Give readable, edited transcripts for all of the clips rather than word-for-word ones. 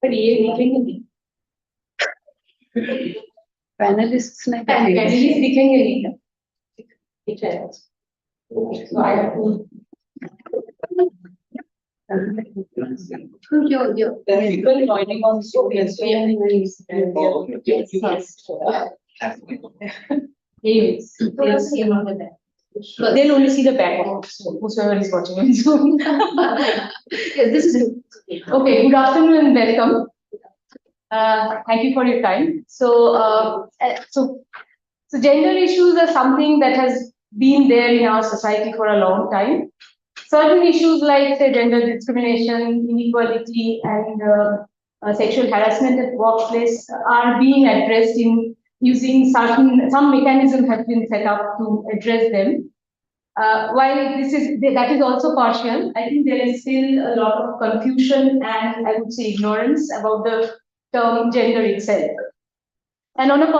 पर ये दिखेंगे नहीं, पैनलिस्ट्स नहीं पैनलिस्ट दिखेंगे नहीं, ठीक है, so I have to people joining on Zoom, yes, they'll only see the background, so whoever is watching on Zoom. Yes, this is good. Okay, good afternoon and welcome. Thank you for your time. So gender issues are something that has been there in our society for a long time. Certain issues like, say, gender discrimination, inequality, and sexual harassment at workplace are being addressed in using some mechanisms have been set up to address them. While that is also partial, I think there is still a lot of confusion and I would say ignorance about the term gender itself. And on a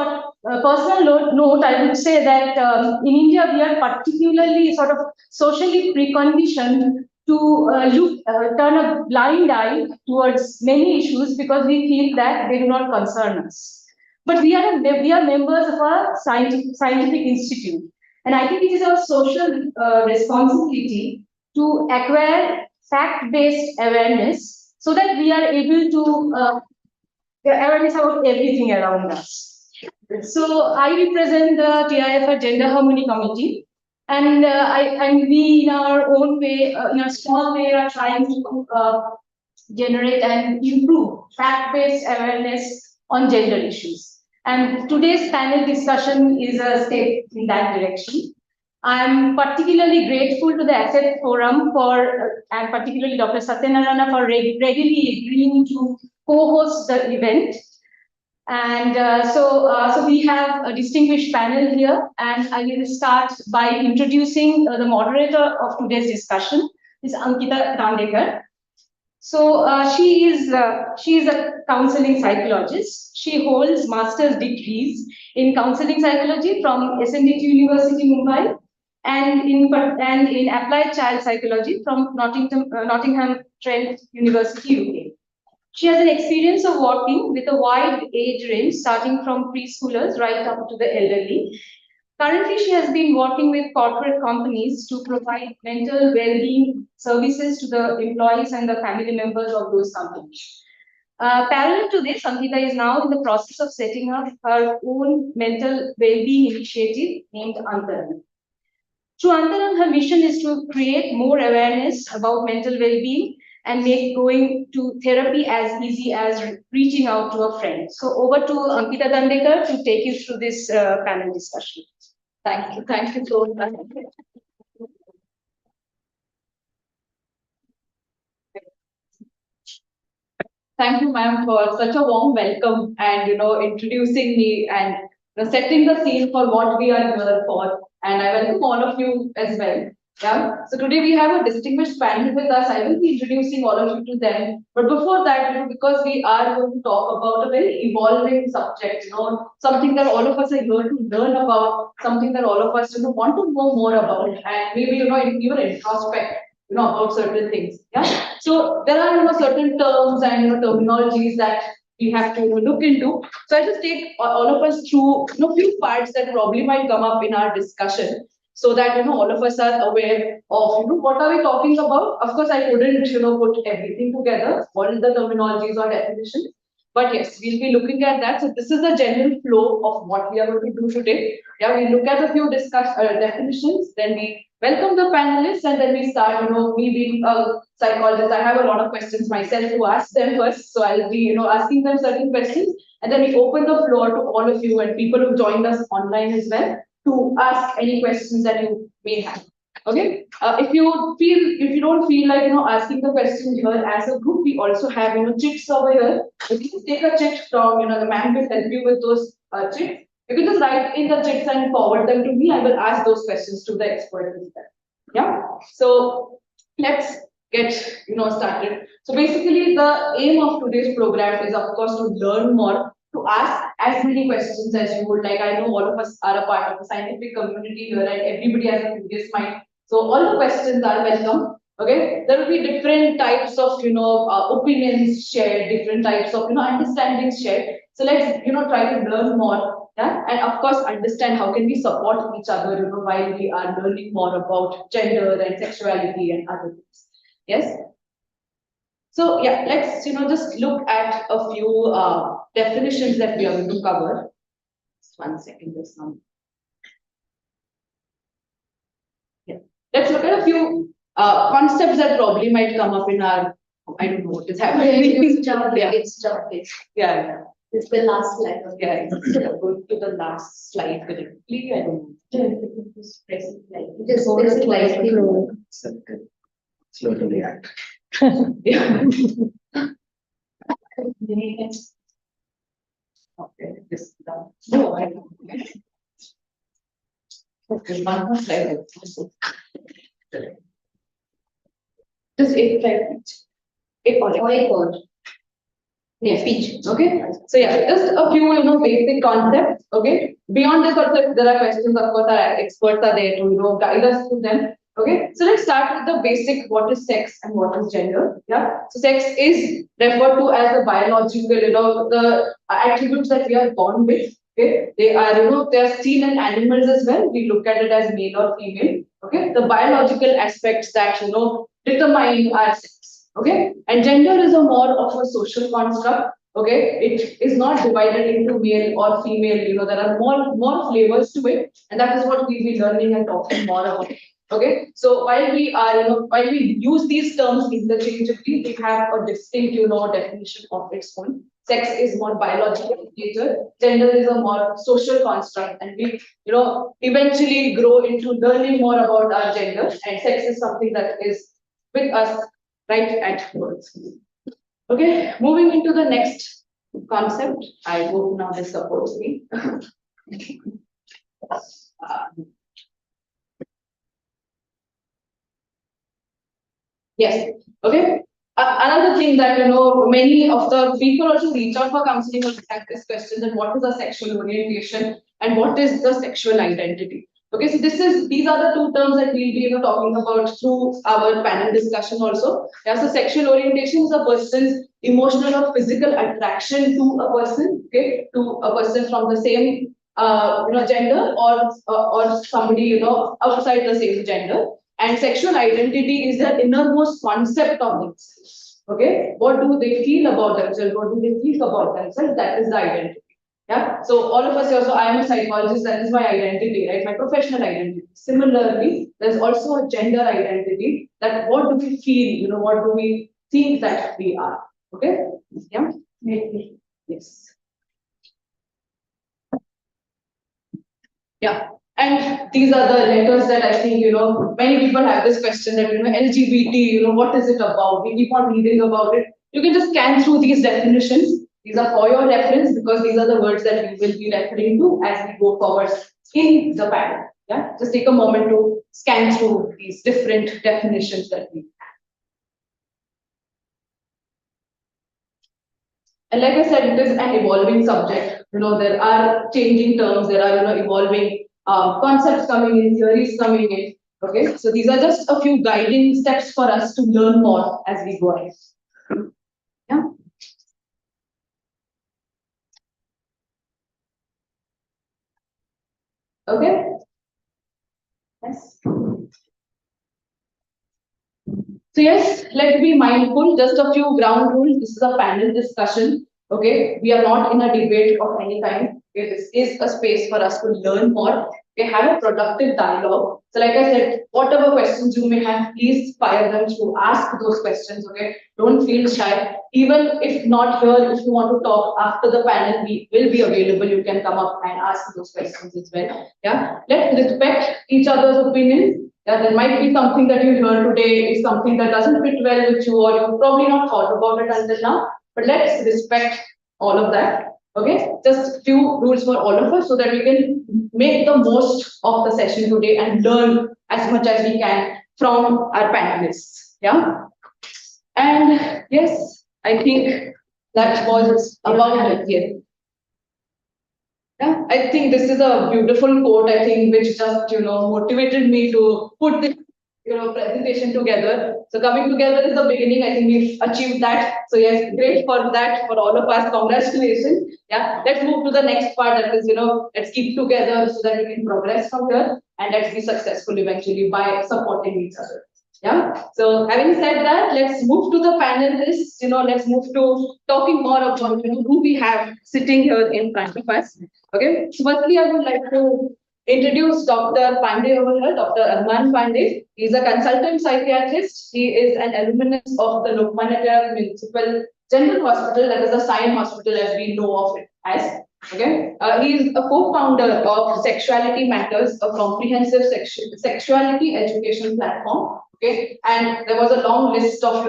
personal note, I would say that in India, we are particularly sort of socially preconditioned to turn a blind eye towards many issues because we feel that they do not concern us. But we are members of a scientific institute. And I think it is our social responsibility to acquire fact-based awareness so that we are able to awareness about everything around us. So I represent the TIFR Gender Harmony Committee, and we, in our own way, in a small way, are trying to generate and improve fact-based awareness on gender issues. And today's panel discussion is a step in that direction. I'm particularly grateful to the Asset Forum and particularly Dr. Satyanarayana for readily agreeing to co-host the event. And so we have a distinguished panel here, and I will start by introducing the moderator of today's discussion, is Ankita Dandekar. So she is a counseling psychologist. She holds master's degrees in counseling psychology from SNDT University, Mumbai, and in applied child psychology from Nottingham Trent University, UK. She has an experience of working with a wide age range, starting from preschoolers right up to the elderly. Currently, she has been working with corporate companies to provide mental well-being services to the employees and the family members of those companies. Parallel to this, Ankita is now in the process of setting up her own mental well-being initiative named Antarang. Through Antarang, her mission is to create more awareness about mental well-being and make going to therapy as easy as reaching out to a friend. So over to Ankita Dandekar to take you through this panel discussion. Thank you so much. Thank you, ma'am, for such a warm welcome and introducing me and setting the scene for what we are here for. And I welcome all of you as well. Yeah. So today we have a distinguished panel with us. I will be introducing all of you to them. But before that, because we are going to talk about a very evolving subject, something that all of us are here to learn about, something that all of us want to know more about, and maybe even introspect about certain things. Yeah. So there are certain terms and terminologies that we have to look into. So I'll just take all of us through few parts that probably might come up in our discussion, so that all of us are aware of what are we talking about. Of course, I couldn't put everything together, all the terminologies or definitions, but yes, we'll be looking at that. So this is the general flow of what we are going to do today. Yeah, we look at a few definitions, then we welcome the panelists, and then we start. Me being a psychologist, I have a lot of questions myself to ask them first, so I'll be asking them certain questions, and then we open the floor to all of you and people who joined us online as well to ask any questions that you may have. Okay. If you don't feel like asking the question here as a group, we also have chits over here. You can just take a chit from the man will help you with those chits. You can just write in the chits and forward them to me. I will ask those questions to the expert as well. Yeah. So let's get started. So basically, the aim of today's program is, of course, to learn more, to ask as many questions as you would like. I know all of us are a part of the scientific community here, and everybody has a curious mind. So all the questions are welcome. Okay, there will be different types of, opinions shared, different types of, understandings shared. So let's, try to learn more. Yeah, and of course, understand how can we support each other, while we are learning more about gender and sexuality and other things. Yes. So yeah, let's, just look at a few definitions that we are going to cover. Just 1 second, this one. Yeah. Let's look at a few concepts that probably might come up in our, I don't know what is happening. Yeah. Yeah. It's the last slide. Yeah, go to the last slide correctly. I don't know. Just press it lightly. Slow to react. Yeah. Okay, this done. No, I don't. Okay, one more slide. Just eight slide. Eight or yeah, speech. Okay. So yeah, just a few, basic concepts. Okay. Beyond this concept, there are questions. Of course, our experts are there to, guide us through them. Okay. So let's start with the basic. What is sex and what is gender? Yeah. So sex is referred to as a biological, the attributes that we are born with. Okay. They are, they are seen in animals as well. We look at it as male or female. Okay. The biological aspects that, determine our sex. Okay, and gender is a more of a social construct. Okay, it is not divided into male or female. There are more flavors to it, and that is what we'll be learning and talking more about. Okay, so while we are, while we use these terms interchangeably, we have a distinct, definition of its own. Sex is more biological in nature. Gender is a more social construct, and we, eventually grow into learning more about our gender. And sex is something that is with us right at birth. Okay, moving into the next concept. I hope now this supports me. Yes. Okay. Another thing that many of the people also reach out for counseling or ask this question: that what is a sexual orientation and what is the sexual identity? Okay, so these are the two terms that we'll be talking about through our panel discussion also. Yeah, so sexual orientation is a person's emotional or physical attraction to a person, okay, to a person from the same gender or somebody outside the same gender. And sexual identity is the innermost concept of themselves. Okay, what do they feel about themselves? What do they think about themselves? That is the identity. Yeah, so all of us here, so I am a psychologist, that is my identity, right? My professional identity. Similarly, there's also a gender identity, that what do we feel, what do we think that we are? Okay? Yeah? Yes. Yeah. And these are the letters that I think, many people have this question that, LGBT, what is it about? We keep on reading about it. You can just scan through these definitions. These are for your reference because these are the words that we will be referring to as we go forward in the panel. Yeah, just take a moment to scan through these different definitions that we have. And like I said, it is an evolving subject. There are changing terms, there are evolving concepts coming in, theories coming in. Okay, so these are just a few guiding steps for us to learn more as we go ahead. Yeah. Okay. Yes. So yes, let's be mindful. Just a few ground rules. This is a panel discussion. Okay, we are not in a debate of any kind. Okay, this is a space for us to learn more. Okay, have a productive dialogue. So like I said, whatever questions you may have, please fire them through. Ask those questions. Okay, don't feel shy. Even if not here, if you want to talk after the panel, we will be available. You can come up and ask those questions as well. Yeah, let's respect each other's opinions. Yeah, there might be something that you heard today is something that doesn't fit well with you, or you've probably not thought about it until now. But let's respect all of that. Okay, just a few rules for all of us so that we can make the most of the session today and learn as much as we can from our panelists. Yeah, and yes, I think that was about it. Yes. Yeah, I think this is a beautiful quote, I think, which just, motivated me to put this presentation together. So coming together is the beginning. I think we've achieved that. So yes, great for that for all of us. Congratulations. Yeah, let's move to the next part. That is, let's keep together so that we can progress from here and let's be successful eventually by supporting each other. Yeah. So having said that, let's move to the panelists. Let's move to talking more about who we have sitting here in front of us. Okay. So firstly, I would like to introduce Dr. Pandey over here, Dr. Armaan Pandey. He's a consultant psychiatrist. He is an alumnus of the Moderator Municipal General Hospital, that is the Sion Hospital as we know of it as. Okay, he is a co-founder of Sexuality Matters, a comprehensive sexuality education platform. Okay, and there was a long list of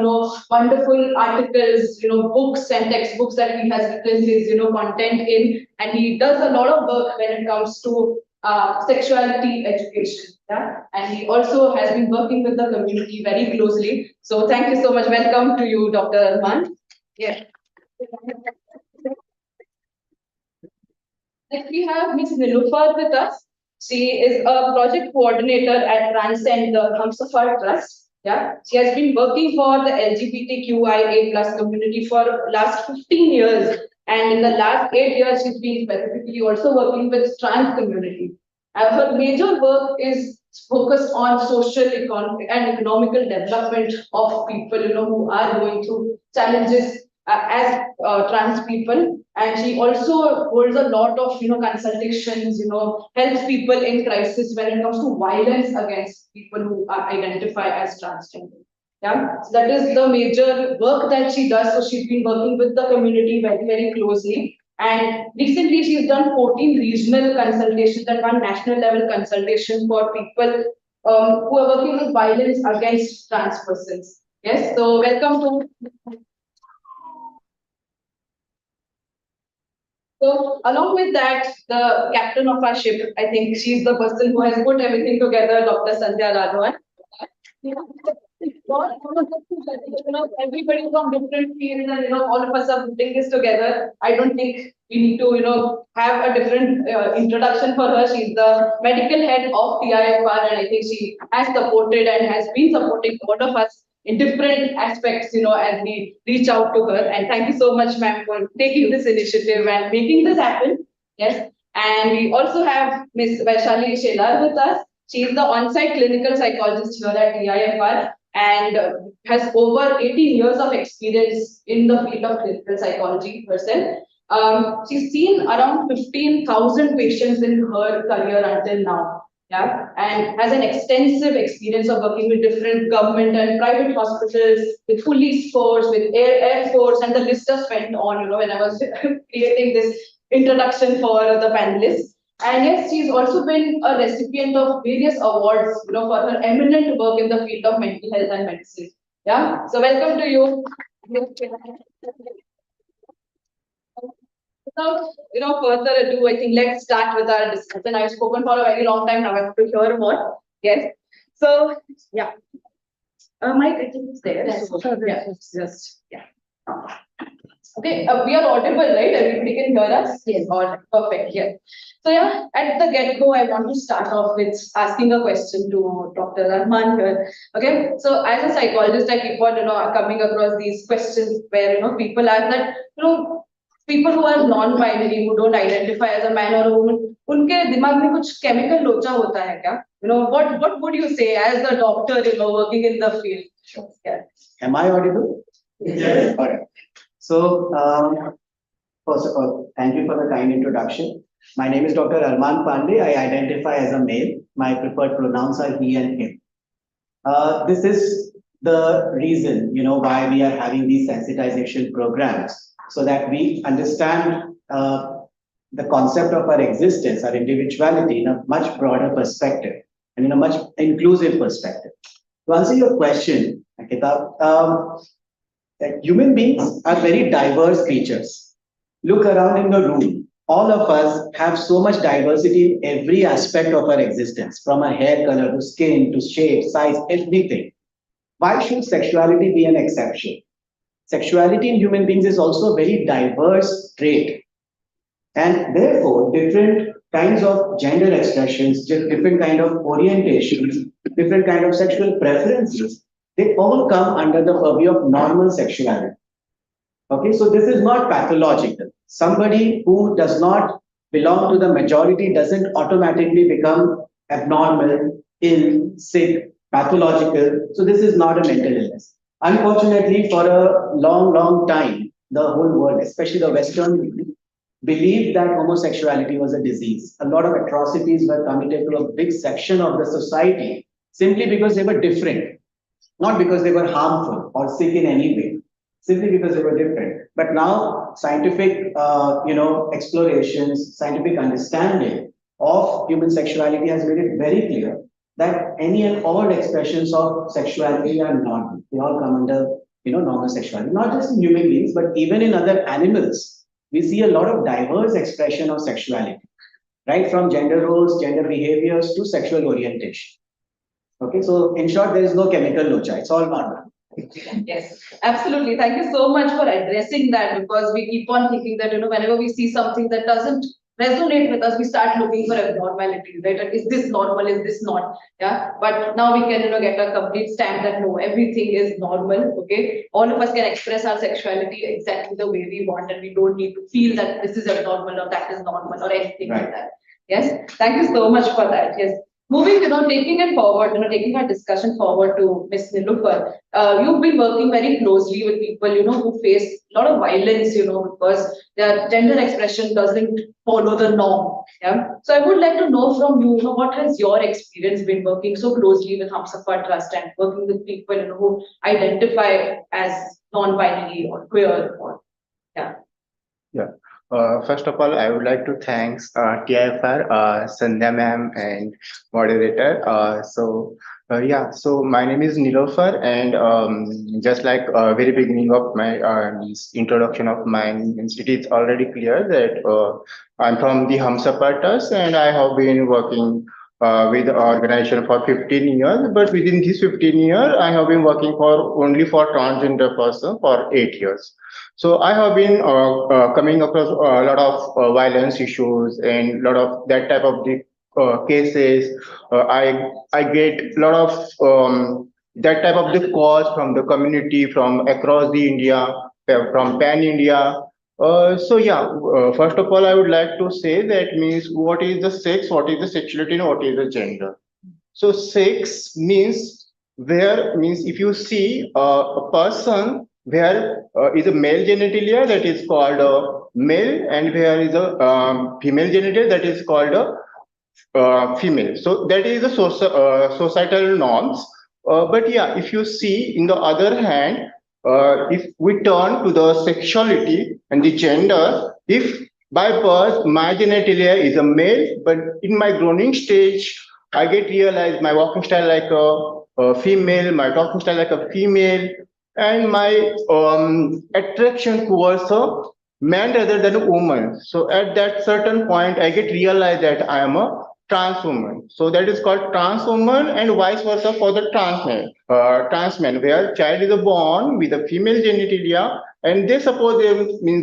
wonderful articles, books and textbooks that he has written his content in, and he does a lot of work when it comes to sexuality education. Yeah, and he also has been working with the community very closely. So thank you so much. Welcome to you, Dr. Armaan. Yeah. Next, we have Ms. Nilofer with us. She is a project coordinator at Transcend, the Humsafar Trust. Yeah, she has been working for the LGBTQIA plus community for last 15 years, and in the last 8 years, she's been specifically also working with trans community. Her major work is focused on social, economic, and economical development of people, who are going through challenges as trans people, and she also holds a lot of consultations, helps people in crisis when it comes to violence against people who identify as transgender. Yeah, so that is the major work that she does. So she's been working with the community very, very closely. And recently she's done 14 regional consultations and 1 national level consultation for people who are working with violence against trans persons. Yes, so welcome to. So along with that, the captain of our ship, I think she's the person who has put everything together, Dr. Sandhya Raghavan. Everybody from different fields, and all of us are putting this together. I don't think we need to have a different introduction for her. She's the medical head of TIFR, and I think she has supported and has been supporting all of us in different aspects, as we reach out to her. And thank you so much, ma'am, for taking this initiative and making this happen. Yes. And we also have Ms. Vaishali Shelar with us. She is the on-site clinical psychologist here at TIFR and has over 18 years of experience in the field of clinical psychology herself. She's seen around 15,000 patients in her career until now. Yeah, and has an extensive experience of working with different government and private hospitals, with police force, with air force, and the list just went on, when I was creating this introduction for the panelists. And yes, she's also been a recipient of various awards, for her eminent work in the field of mental health and medicine. Yeah, so welcome to you. Without further ado, I think let's start with our discussion. I've spoken for a very long time now. I have to hear more. Yes. So yeah, Mike, I think it's there. So, yeah, it's just yeah. Okay, we are audible, right? Everybody can hear us. Yes. All perfect. Yeah. So yeah, at the get-go, I want to start off with asking a question to Dr. Armaan here. Okay, so as a psychologist, I keep on coming across these questions where people ask that people who are non-binary, who don't identify as a man or a woman, उनके दिमाग में कुछ chemical लोचा होता है क्या? What would you say as a doctor, working in the field? Sure. Yeah. Am I audible? Yes. All right. So, first of all, thank you for the kind introduction. My name is Dr. Armaan Pandey. I identify as a male. My preferred pronouns are he and him. This is the reason, why we are having these sensitization programs, so that we understand the concept of our existence, our individuality in a much broader perspective and in a much inclusive perspective. To answer your question, Ankita, human beings are very diverse creatures. Look around in the room. All of us have so much diversity in every aspect of our existence, from our hair color to skin to shape, size, everything. Why should sexuality be an exception? Sexuality in human beings is also a very diverse trait. And therefore, different kinds of gender expressions, different kind of orientations different kind of sexual preferences, they all come under the purview of normal sexuality. Okay, so this is not pathological. Somebody who does not belong to the majority doesn't automatically become abnormal, ill, sick, pathological. So this is not a mental illness. Unfortunately, for a long, long time, the whole world, especially the Western world, believed that homosexuality was a disease. A lot of atrocities were committed to a big section of the society simply because they were different, not because they were harmful or sick in any way, simply because they were different. But now scientific, explorations, scientific understanding of human sexuality has made it very clear that any and all expressions of sexuality are normal. They all come under, normal sexuality, not just in human beings, but even in other animals. We see a lot of diverse expression of sexuality, right? From gender roles, gender behaviors to sexual orientation. Okay, so in short, there is no chemical locha. It's all normal. Yes, absolutely. Thank you so much for addressing that, because we keep on thinking that, whenever we see something that doesn't resonate with us, we start looking for abnormalities, right? Is this normal? Is this not? Yeah. But now we can, get a complete stand that no, everything is normal. Okay. All of us can express our sexuality exactly the way we want, and we don't need to feel that this is abnormal or that is normal or anything like that. Yes. Thank you so much for that. Yes. Moving, taking it forward, taking our discussion forward to Ms. Nilofer, you've been working very closely with people, who face a lot of violence, because their gender expression doesn't follow the norm. Yeah. So I would like to know from you, what has your experience been working so closely with Humsafar Trust and working with people, who identify as non-binary or queer or, yeah. Yeah. First of all, I would like to thank TIFR, Sandhya ma'am and moderator. So my name is Nilofer, and just like very beginning of my introduction of mine, it is already clear that I'm from the Humsafar Trust, and I have been working with the organization for 15 years. But within this 15 years, I have been working only for transgender person for 8 years. So I have been coming across a lot of violence issues and a lot of that type of the cases. I get a lot of that type of the calls from the community from across the India, from pan India. First of all, I would like to say that means what is the sex, what is the sexuality, and what is the gender. So sex means if you see a person where is a male genitalia, that is called a male, and where is a female genitalia, that is called a female. So that is the societal norms. But yeah, if you see in the other hand, if we turn to the sexuality and the gender, if by birth my genitalia is a male, but in my growing stage, I get realized my walking style like a female, my talking style like a female, and my attraction towards a man rather than a woman. So at that certain point, I get realized that I am a trans woman. So that is called trans woman, and vice versa for the trans man, where child is born with a female genitalia, and they suppose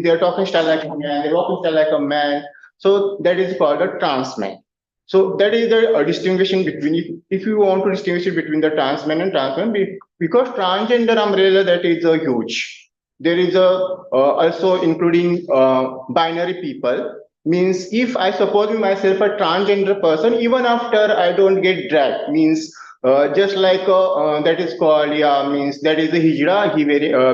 they're talking style like a man, they're walking style like a man. So that is called a trans man. So that is the distinguishing between, if you want to distinguish it between the trans men and trans women, because transgender umbrella, that is a huge. There is a also including binary people. Means if I suppose myself a transgender person, even after I don't get dragged, means just like that is called, means that is the hijra.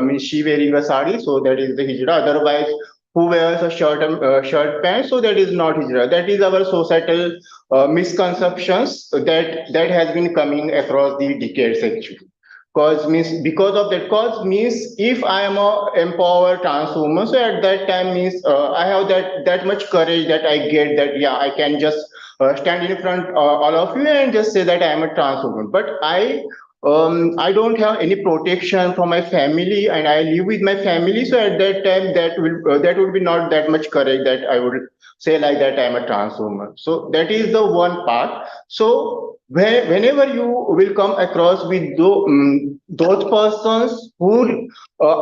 Means she wearing a sari, so that is the hijra. Otherwise, who wears a shirt pants, so that is not hijra. That is our societal misconceptions that has been coming across the decades actually. Because of that cause means if I am a empowered trans woman, so at that time means I have that much courage that I get that I can just stand in front all of you and just say that I am a trans woman. But I don't have any protection from my family, and I live with my family. So at that time, that would be not that much courage that I would say like that I am a trans woman. So that is the one part. So whenever you will come across with those persons who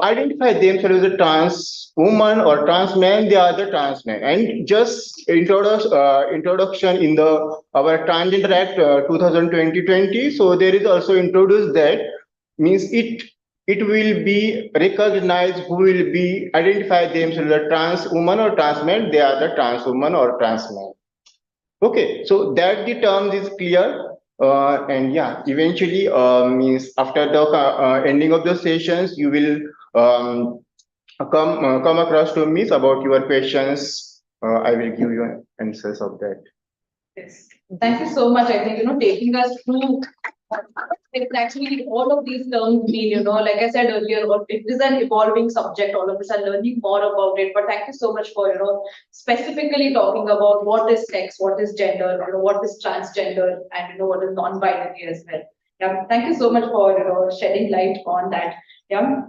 identify themselves as a trans woman or trans man, they are the trans men. And just introduction in the our Transgender Act 2020. So there is also introduced that means it will be recognized who will be identify themselves as a trans woman or trans man, they are the trans woman or trans man. Okay, so that the terms is clear, and yeah, eventually means after the ending of the sessions, you will come across to me about your questions. I will give you answers of that. Yes. Thank you so much. I think, taking us through it's actually all of these terms mean, like I said earlier, it is an evolving subject. All of us are learning more about it. But thank you so much for, specifically talking about what is sex, what is gender, what is transgender, and, what is non-binary as well. Yeah. Thank you so much for, shedding light on that. Yeah.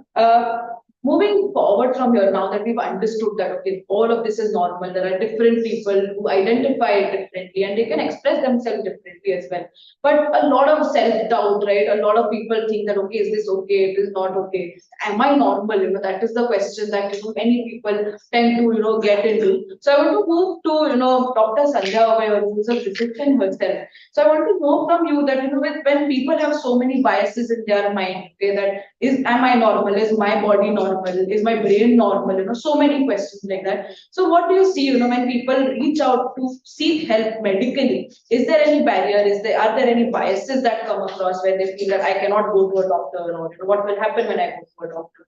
Moving forward from here, now that we've understood that, okay, all of this is normal, there are different people who identify it differently and they can express themselves differently as well. But a lot of self-doubt, right? A lot of people think that, okay, is this okay? It is not okay. Am I normal? That is the question that, many people tend to, get into. So I want to move to, Dr. Sandhya, who is a physician herself. So I want to know from you that, when people have so many biases in their mind, okay, that am I normal? Is my body normal? Is my brain normal? So many questions like that. So what do you see, when people reach out to seek help medically? Is there any barrier? Are there any biases that come across where they feel that I cannot go to a doctor, or what will happen when I go to a doctor?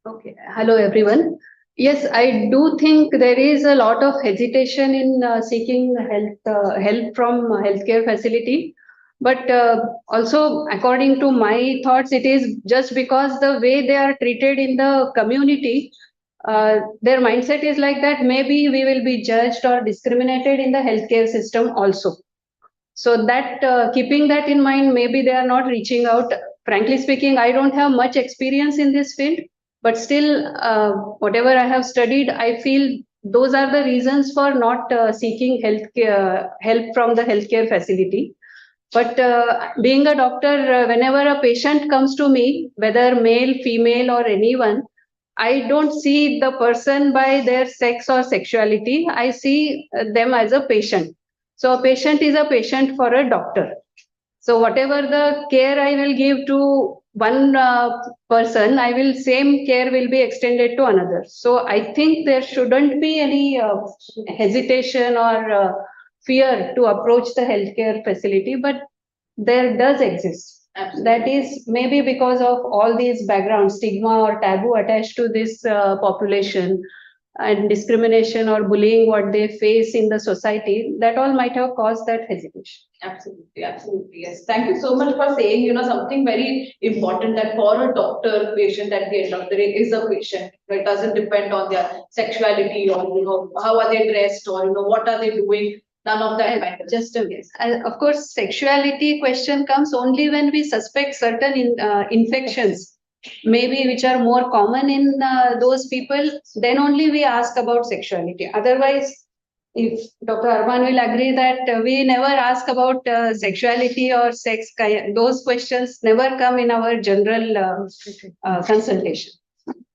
Okay. Hello, everyone. Yes, I do think there is a lot of hesitation in seeking help from healthcare facility. But also, according to my thoughts, it is just because the way they are treated in the community, their mindset is like that maybe we will be judged or discriminated in the healthcare system also. So that keeping that in mind, maybe they are not reaching out. Frankly speaking, I don't have much experience in this field, but still, whatever I have studied, I feel those are the reasons for not seeking help from the healthcare facility. But being a doctor, whenever a patient comes to me, whether male, female, or anyone, I don't see the person by their sex or sexuality. I see them as a patient. So a patient is a patient for a doctor. So whatever the care I will give to one person, same care will be extended to another. So I think there shouldn't be any hesitation or fear to approach the healthcare facility, but there does exist. Absolutely. That is maybe because of all these background stigma or taboo attached to this population, and discrimination or bullying what they face in the society, that all might have caused that hesitation. Absolutely, absolutely, yes. Thank you so much for saying, something very important, that for a doctor, patient at the end of the day is a patient. It doesn't depend on their sexuality or, how are they dressed or, what are they doing. None of that matters. Just a guess. Of course, sexuality question comes only when we suspect certain infections, maybe which are more common in those people. Then only we ask about sexuality. Otherwise, if Dr. Armaan will agree that we never ask about sexuality or sex, those questions never come in our general consultation.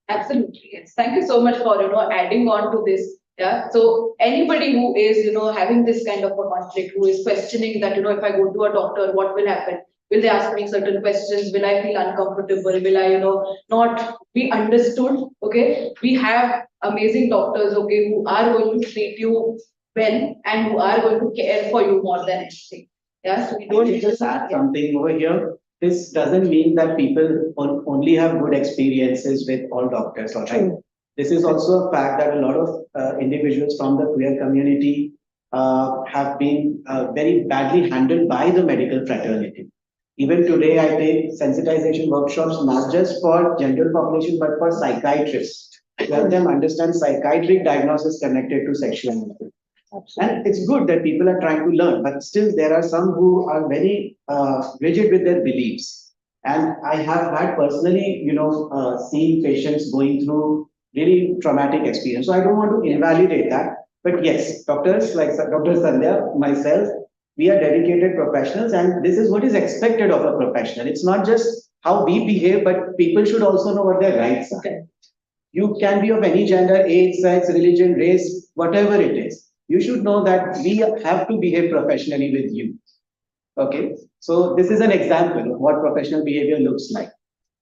Absolutely, yes. Thank you so much for, adding on to this. Yeah. So anybody who is, having this kind of a conflict, who is questioning that, if I go to a doctor, what will happen? Will they ask me certain questions? Will I feel uncomfortable? Will I, not be understood? Okay. We have amazing doctors, okay, who are going to treat you well and who are going to care for you more than anything. Yeah. So we don't Let me just add something over here. This doesn't mean that people only have good experiences with all doctors, all right? This is also a fact that a lot of individuals from the queer community have been very badly handled by the medical fraternity. Even today, I take sensitization workshops, not just for general population, but for psychiatrists, to help them understand psychiatric diagnosis connected to sexuality. And it's good that people are trying to learn, but still there are some who are very rigid with their beliefs. And I have had personally, seen patients going through really traumatic experience. So I don't want to invalidate that. But yes, doctors like Dr. Sandhya, myself, We are dedicated professionals, and this is what is expected of a professional. It's not just how we behave, but people should also know what their rights are. Okay. You can be of any gender, age, sex, religion, race, whatever it is. You should know that we have to behave professionally with you. Okay, so this is an example of what professional behavior looks like.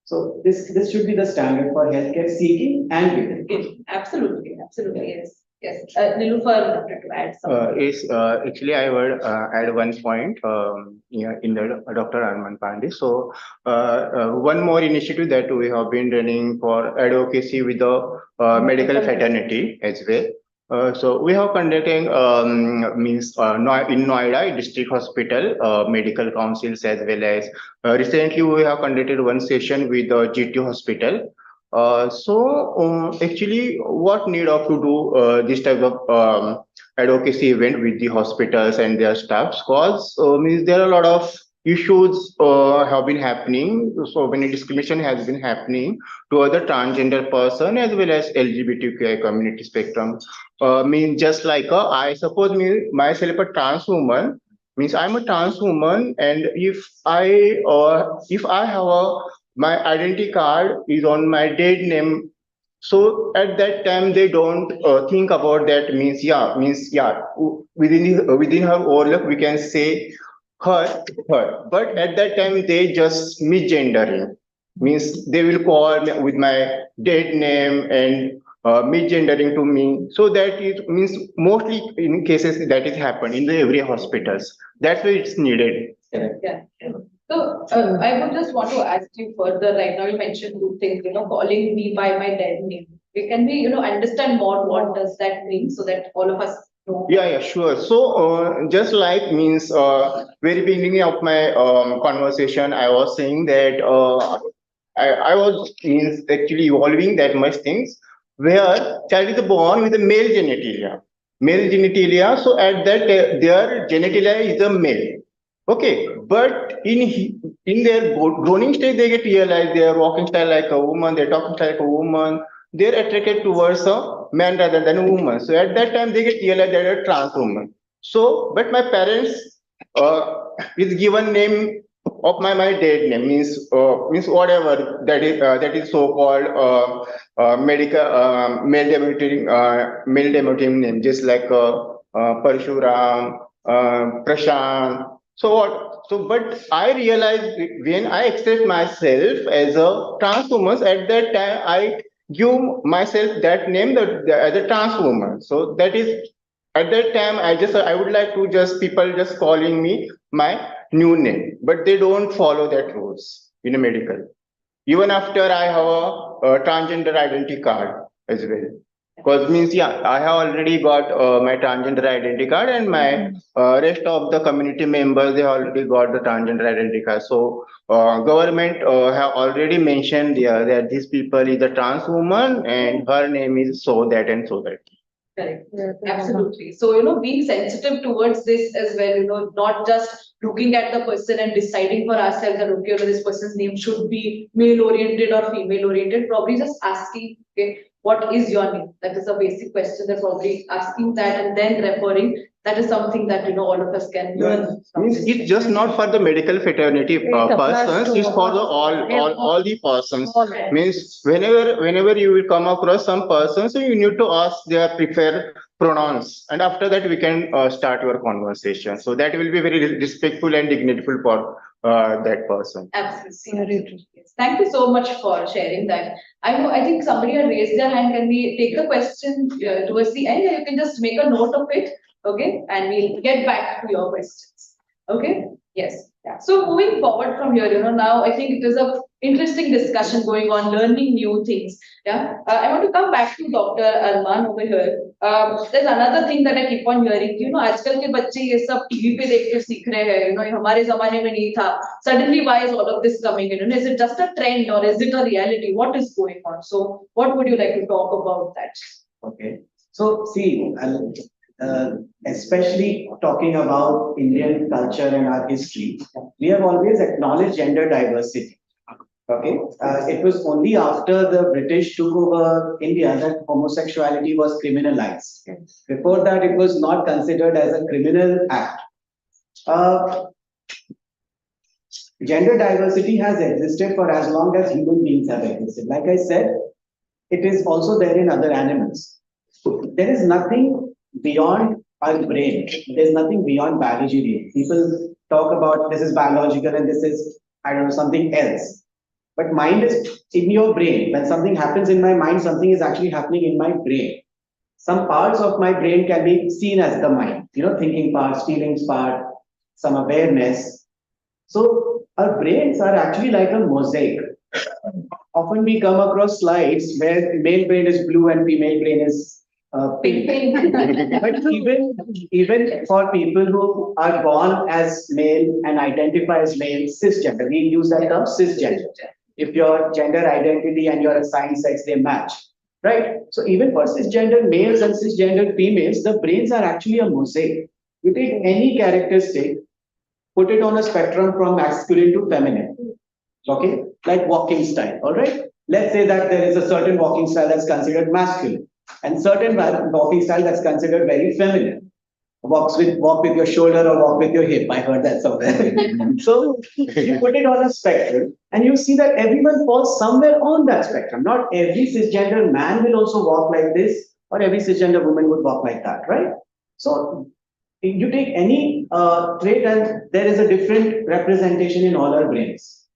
So this should be the standard for healthcare seeking and giving. Absolutely, yes. Nilofer wanted to add something. Actually, I would add one point in the Dr. Armaan Pandey. So, one more initiative that we have been running for advocacy with the medical fraternity as well. So we have conducting in Noida District Hospital medical councils, as well as recently we have conducted one session with the GT Hospital. Actually, what need of to do this type of advocacy event with the hospitals and their staffs? Cause means there are a lot of issues have been happening. So many discrimination has been happening to other transgender person as well as LGBTQI community spectrum. Means just like I suppose me myself a trans woman. Means I'm a trans woman, and if I have my identity card is on my dead name, so at that time they don't think about that. Within her overlook we can say her, but at that time they just misgendering. Means they will call me with my dead name and misgendering to me. So that it means mostly in cases that is happened in the every hospitals. That's why it's needed. Yeah. So I would just want to ask you further. Right now, you mentioned two things. Calling me by my dead name. Can we, understand more what does that mean, so that all of us know? Yeah, sure. So, just like means very beginning of my conversation, I was saying that I was means actually evolving that much things where child is born with a male genitalia. Male genitalia. So at that their genitalia is a male. Okay, but in their growing stage, they get realized they are walking style like a woman, they're talking style like a woman, they're attracted towards a man rather than a woman. So at that time, they get realized they're a trans woman. So, but my parents is given name of my dead name means whatever that is so called medical male denoting name, just like Parshuram, Prashant. So what? So, but I realized when I accept myself as a trans woman, at that time I give myself that name as a trans woman. So that is at that time I would like to just people just calling me my new name, but they don't follow that rules in a medical. Even after I have a transgender identity card as well. Because means I have already got my transgender identity card, and my rest of the community members they already got the transgender identity card. So government have already mentioned that these people is a trans woman and her name is so that and so that. Correct. Absolutely. So, being sensitive towards this as well, not just looking at the person and deciding for ourselves that, okay, this person's name should be male oriented or female oriented, probably just asking, okay, what is your name? That is a basic question. They're probably asking that and then referring. That is something that, all of us can learn. It's just not for the medical fraternity persons, it's for the all the persons. Means whenever you will come across some person, so you need to ask their preferred pronouns, and after that we can start your conversation. So that will be very respectful and dignified for that person. Absolutely. Yes. Thank you so much for sharing that. I think somebody had raised their hand. Can we take the question towards the end? You can just make a note of it. Okay, and we'll get back to your questions. Okay, yes. Yeah. So moving forward from here, now I think it is a interesting discussion going on, learning new things. Yeah, I want to come back to Dr. Armaan over here. There's another thing that I keep on hearing. आजकल के बच्चे ये सब TV पे देख के सीख रहे हैं. ये हमारे जमाने में नहीं था. Suddenly, why is all of this coming in? Is it just a trend or is it a reality? What is going on? So, what would you like to talk about that? Okay, so see. Especially talking about Indian culture and our history, we have always acknowledged gender diversity. Okay, it was only after the British took over India that homosexuality was criminalized. Before that, it was not considered as a criminal act. Uh, Gender diversity has existed for as long as human beings have existed. Like I said, it is also there in other animals. There is nothing beyond our brain. There's nothing beyond biology. People talk about this is biological and this is, I don't know, something else. But mind is in your brain. When something happens in my mind, something is actually happening in my brain. Some parts of my brain can be seen as the mind, thinking parts, feelings part, some awareness. So our brains are actually like a mosaic. Often we come across slides where male brain is blue and female brain is pink. But even for people who are born as male and identify as male, cisgender, we use that term cisgender. If your gender identity and your assigned sex, they match, right? So even for cisgender males and cisgender females, the brains are actually a mosaic. You take any characteristic, put it on a spectrum from masculine to feminine. Okay, like walking style. All right. Let's say that there is a certain walking style that's considered masculine, and certain walking style that's considered very feminine. Walk with your shoulder or walk with your hip. I heard that somewhere. So you put it on a spectrum, and you see that everyone falls somewhere on that spectrum. Not every cisgender man will also walk like this, or every cisgender woman would walk like that, right? So you take any trait, and there is a different representation in all our brains.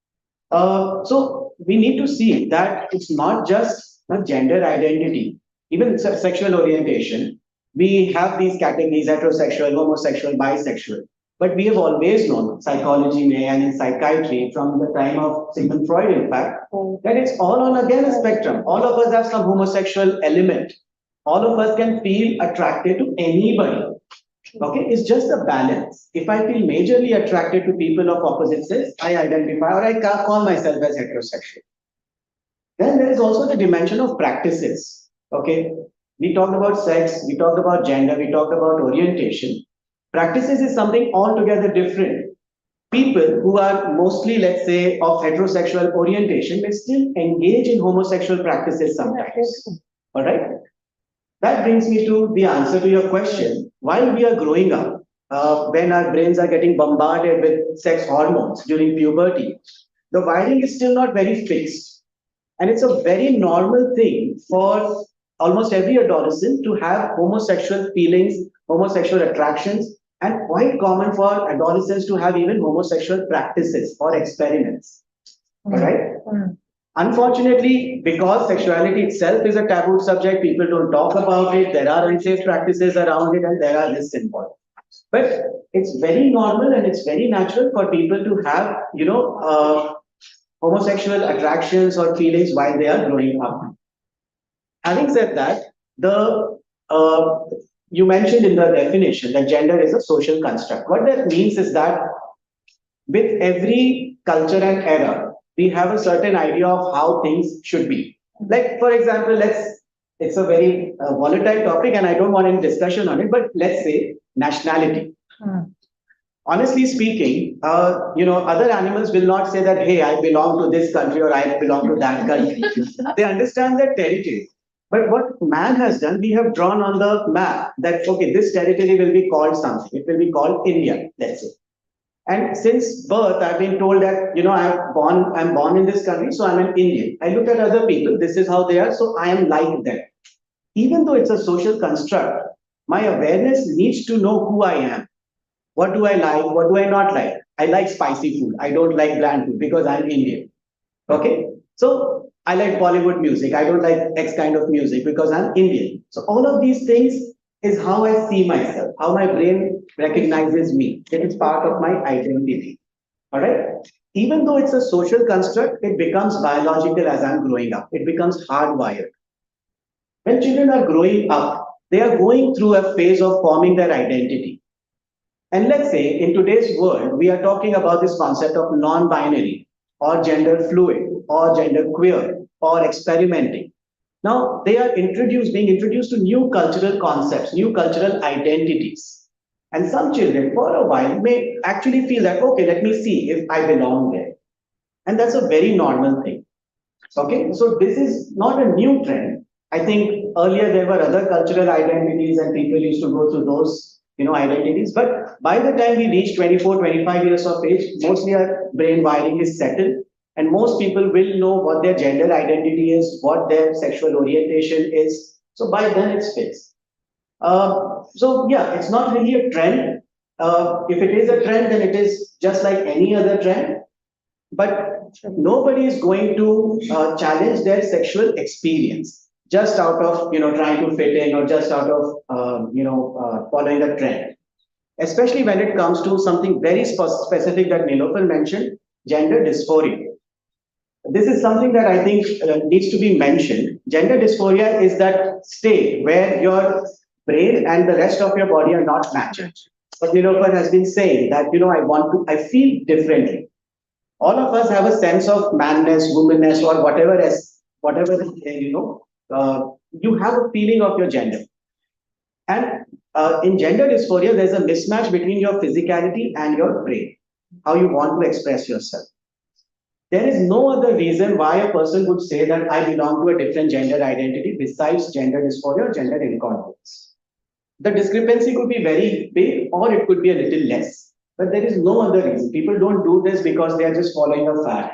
So we need to see that it's not just a gender identity, even sexual orientation. We have these categories: heterosexual, homosexual, bisexual. But we have always known, psychology and in psychiatry, from the time of Sigmund Freud, in fact, that it's all on again a spectrum. All of us have some homosexual element. All of us can feel attracted to anybody. Okay, it's just a balance. If I feel majorly attracted to people of opposite sex, I identify or I call myself as heterosexual. Then there is also the dimension of practices. Okay, we talked about sex, we talked about gender, we talked about orientation. Practices is something altogether different. People who are mostly, let's say, of heterosexual orientation may still engage in homosexual practices sometimes. All right. That brings me to the answer to your question. While we are growing up, when our brains are getting bombarded with sex hormones during puberty, the wiring is still not very fixed. And it's a very normal thing for almost every adolescent to have homosexual feelings, homosexual attractions, and quite common for adolescents to have even homosexual practices or experiments. All right? Unfortunately, because sexuality itself is a taboo subject, people don't talk about it. There are unsafe practices around it, and there are risks involved. But it's very normal and it's very natural for people to have, homosexual attractions or feelings while they are growing up. Having said that, you mentioned in the definition that gender is a social construct. What that means is that with every culture and era, we have a certain idea of how things should be. Like, for example, it's a very volatile topic and I don't want any discussion on it, but let's say nationality. Honestly speaking, other animals will not say that, hey, I belong to this country or I belong to that country. They understand their territory. But what man has done, we have drawn on the map that, okay, this territory will be called something. It will be called India, let's say. And since birth, I've been told that, I'm born in this country, so I'm an Indian. I look at other people, this is how they are, so I am like them. Even though it's a social construct, my awareness needs to know who I am. What do I like? What do I not like? I like spicy food. I don't like bland food because I'm Indian. Okay? So I like Bollywood music. I don't like X kind of music because I'm Indian. So all of these things is how I see myself, how my brain recognizes me. It is part of my identity. All right. Even though it's a social construct, it becomes biological as I'm growing up. It becomes hardwired. When children are growing up, they are going through a phase of forming their identity. And let's say in today's world, we are talking about this concept of non-binary or gender fluid or gender queer or experimenting. Now they are being introduced to new cultural concepts, new cultural identities. And some children for a while may actually feel that, okay, let me see if I belong there. And that's a very normal thing. Okay, so this is not a new trend. I think earlier there were other cultural identities and people used to go through those identities. But by the time we reach 24, 25 years of age, mostly our brain wiring is settled. And most people will know what their gender identity is, what their sexual orientation is. So by then it's fixed. So yeah, it's not really a trend. If it is a trend, then it is just like any other trend. But nobody is going to challenge their sexual experience just out of trying to fit in or just out of following a trend. Especially when it comes to something very specific that Nilofer mentioned, gender dysphoria. This is something that I think needs to be mentioned. Gender dysphoria is that state where your brain and the rest of your body are not matching. But Nilofer has been saying that I feel differently. All of us have a sense of manness, womanness, or whatever you have a feeling of your gender. And in gender dysphoria, there's a mismatch between your physicality and your brain, how you want to express yourself. There is no other reason why a person would say that I belong to a different gender identity besides gender dysphoria or gender incontinence. The discrepancy could be very big or it could be a little less. But there is no other reason. People don't do this because they are just following a fad.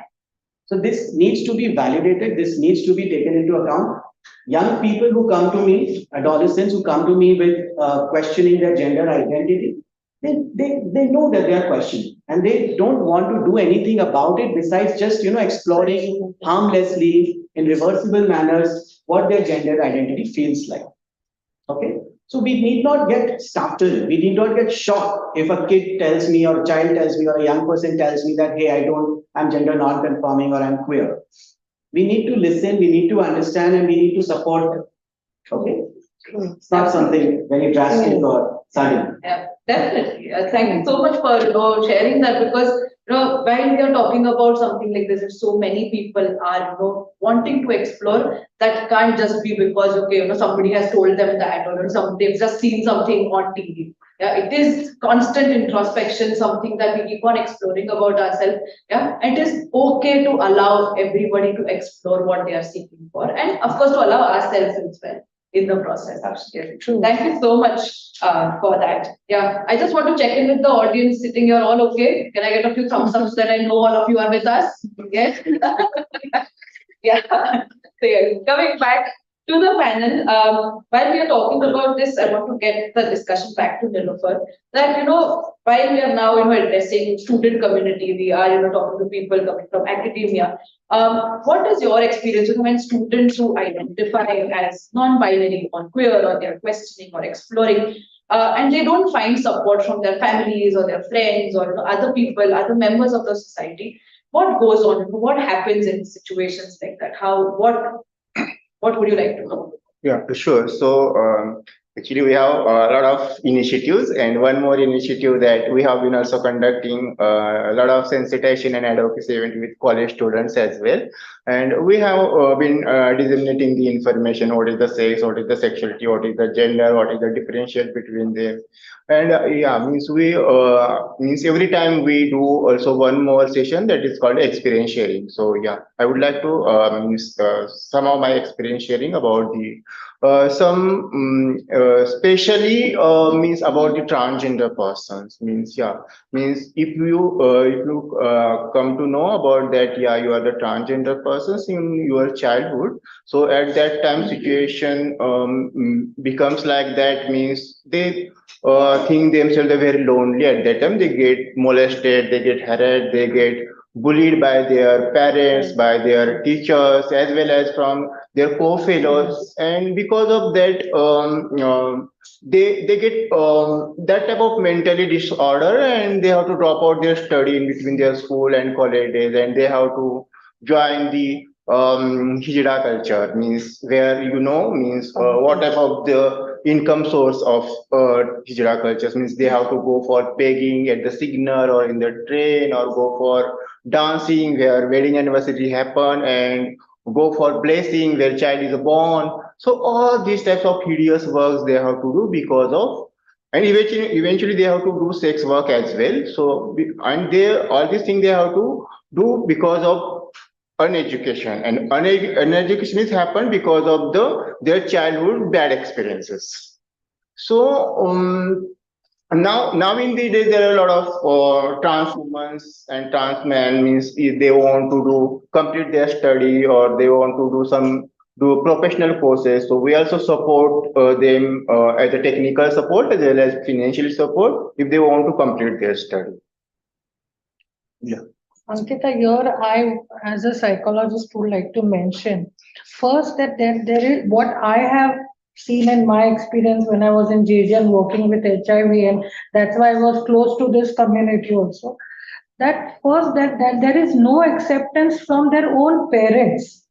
So this needs to be validated. This needs to be taken into account. Young people who come to me, adolescents who come to me with questioning their gender identity, they know that they are questioning and they don't want to do anything about it besides just exploring harmlessly in reversible manners what their gender identity feels like. Okay. So we need not get startled. We need not get shocked if a kid tells me or a child tells me or a young person tells me that, hey, I'm gender non-conforming or I'm queer. We need to listen, we need to understand, and we need to support them. Okay? It's not something very drastic or sudden. Yeah, definitely. Thank you so much for sharing that, because while we are talking about something like this, if so many people are wanting to explore, that can't just be because somebody has told them that, or they've just seen something on TV. Yeah, it is constant introspection, something that we keep on exploring about ourselves. Yeah, and it is okay to allow everybody to explore what they are seeking for, and of course to allow ourselves as well in the process. Absolutely. True. Thank you so much for that. Yeah, I just want to check in with the audience sitting here. All okay? Can I get a few thumbs ups that I know all of you are with us? Yes. Yeah. So yeah, coming back to the panel, while we are talking about this, I want to get the discussion back to Nilofer. That while we are now addressing student community, we are talking to people coming from academia. What is your experience when students who identify as non-binary or queer, or they are questioning or exploring, and they don't find support from their families or their friends or other people, other members of the society? What goes on? What happens in situations like that? What would you like to know? Yeah, sure. So actually, we have a lot of initiatives, and one more initiative that we have been also conducting a lot of sensitization and advocacy event with college students as well. And we have been disseminating the information: what is the sex, what is the sexuality, what is the gender, what is the differential between them. And means every time we do also one more session that is called experience sharing. So yeah, I would like to some of my experience sharing about the especially means about the transgender persons. Means if you come to know about that, yeah, you are the transgender persons in your childhood. So at that time situation becomes like that, means they think themselves are very lonely at that time. They get molested, they get harassed, they get bullied by their parents, by their teachers, as well as from their co-fellows, and because of that, they get that type of mentally disorder, and they have to drop out their study in between their school and college days, and they have to join the hijra culture, means where means what type of the income source of hijra cultures, means they have to go for begging at the signal or in the train, or go for dancing where wedding anniversary happen, and go for blessing where child is born. So all these types of hideous works they have to do because of, and eventually they have to do sex work as well. So and they all these things they have to do because of uneducation, and uneducation is happened because of their childhood bad experiences. So Now in these days there are a lot of trans women and trans men, means if they want to do complete their study or they want to do professional courses. So we also support them as a technical support as well as financial support if they want to complete their study. Yeah. Ankita, here I, as a psychologist, would like to mention first that there is what I have seen in my experience when I was in JJ and working with HIV, and that's why I was close to this community also. That first that there is no acceptance from their own parents.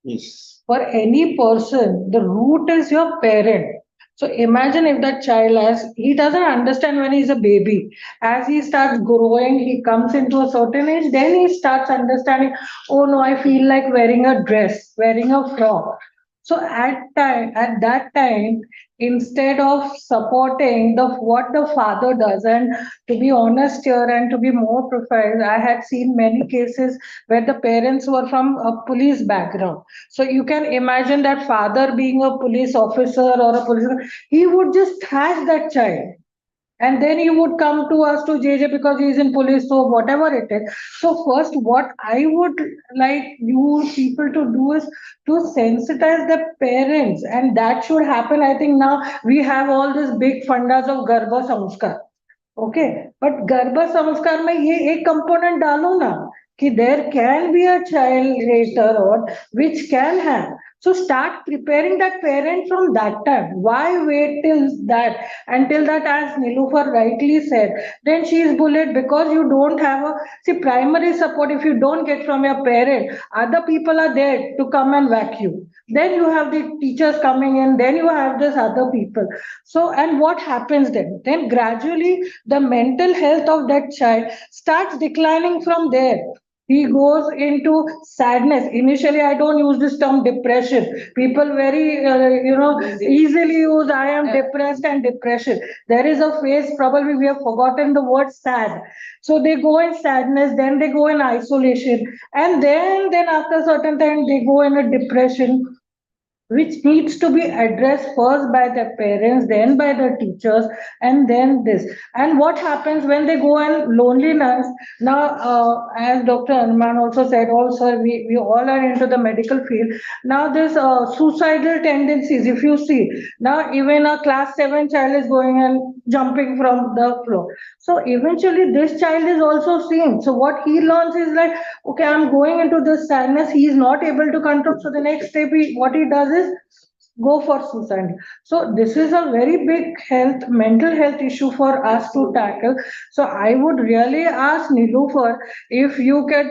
Yes. For any person, the root is your parent. So imagine if that child he doesn't understand when he's a baby. As he starts growing, he comes into a certain age, then he starts understanding, oh no, I feel like wearing a dress, wearing a frock. So at that time, instead of supporting what the father does, and to be honest here and to be more precise, I had seen many cases where the parents were from a police background. So you can imagine that father being a police officer or a police, he would just thrash that child. And then he would come to us to JJ because he is in police, so whatever it is. So first, what I would like you people to do is to sensitize the parents, and that should happen. I think now we have all these big fundas of Garbha Samskar. Okay, but Garbha Samskar में ये एक component डालो ना कि there can be a child later on which can have. So start preparing that parent from that time. Why wait till that? Until that, as Nilofer rightly said, then she is bullied because you don't have a primary support. If you don't get from your parent, other people are there to come and whack you. Then you have the teachers coming in, then you have this other people. So, and what happens then? Then gradually the mental health of that child starts declining from there. He goes into sadness. Initially, I don't use this term depression. People very, easily use I am depressed and depression. There is a phase, probably we have forgotten the word sad. So they go in sadness, then they go in isolation, and then after a certain time, they go in a depression, which needs to be addressed first by the parents, then by the teachers, and then this. And what happens when they go in loneliness? Now, as Dr. Armaan also said, also we all are into the medical field. Now, this suicidal tendencies, if you see, now even a class 7 child is going and jumping from the floor. So eventually this child is also seen. So what he learns is like, okay, I'm going into this sadness. He is not able to control. So the next step, what he does is go for suicide. So this is a very big mental health issue for us to tackle. So I would really ask Nilofer if you could,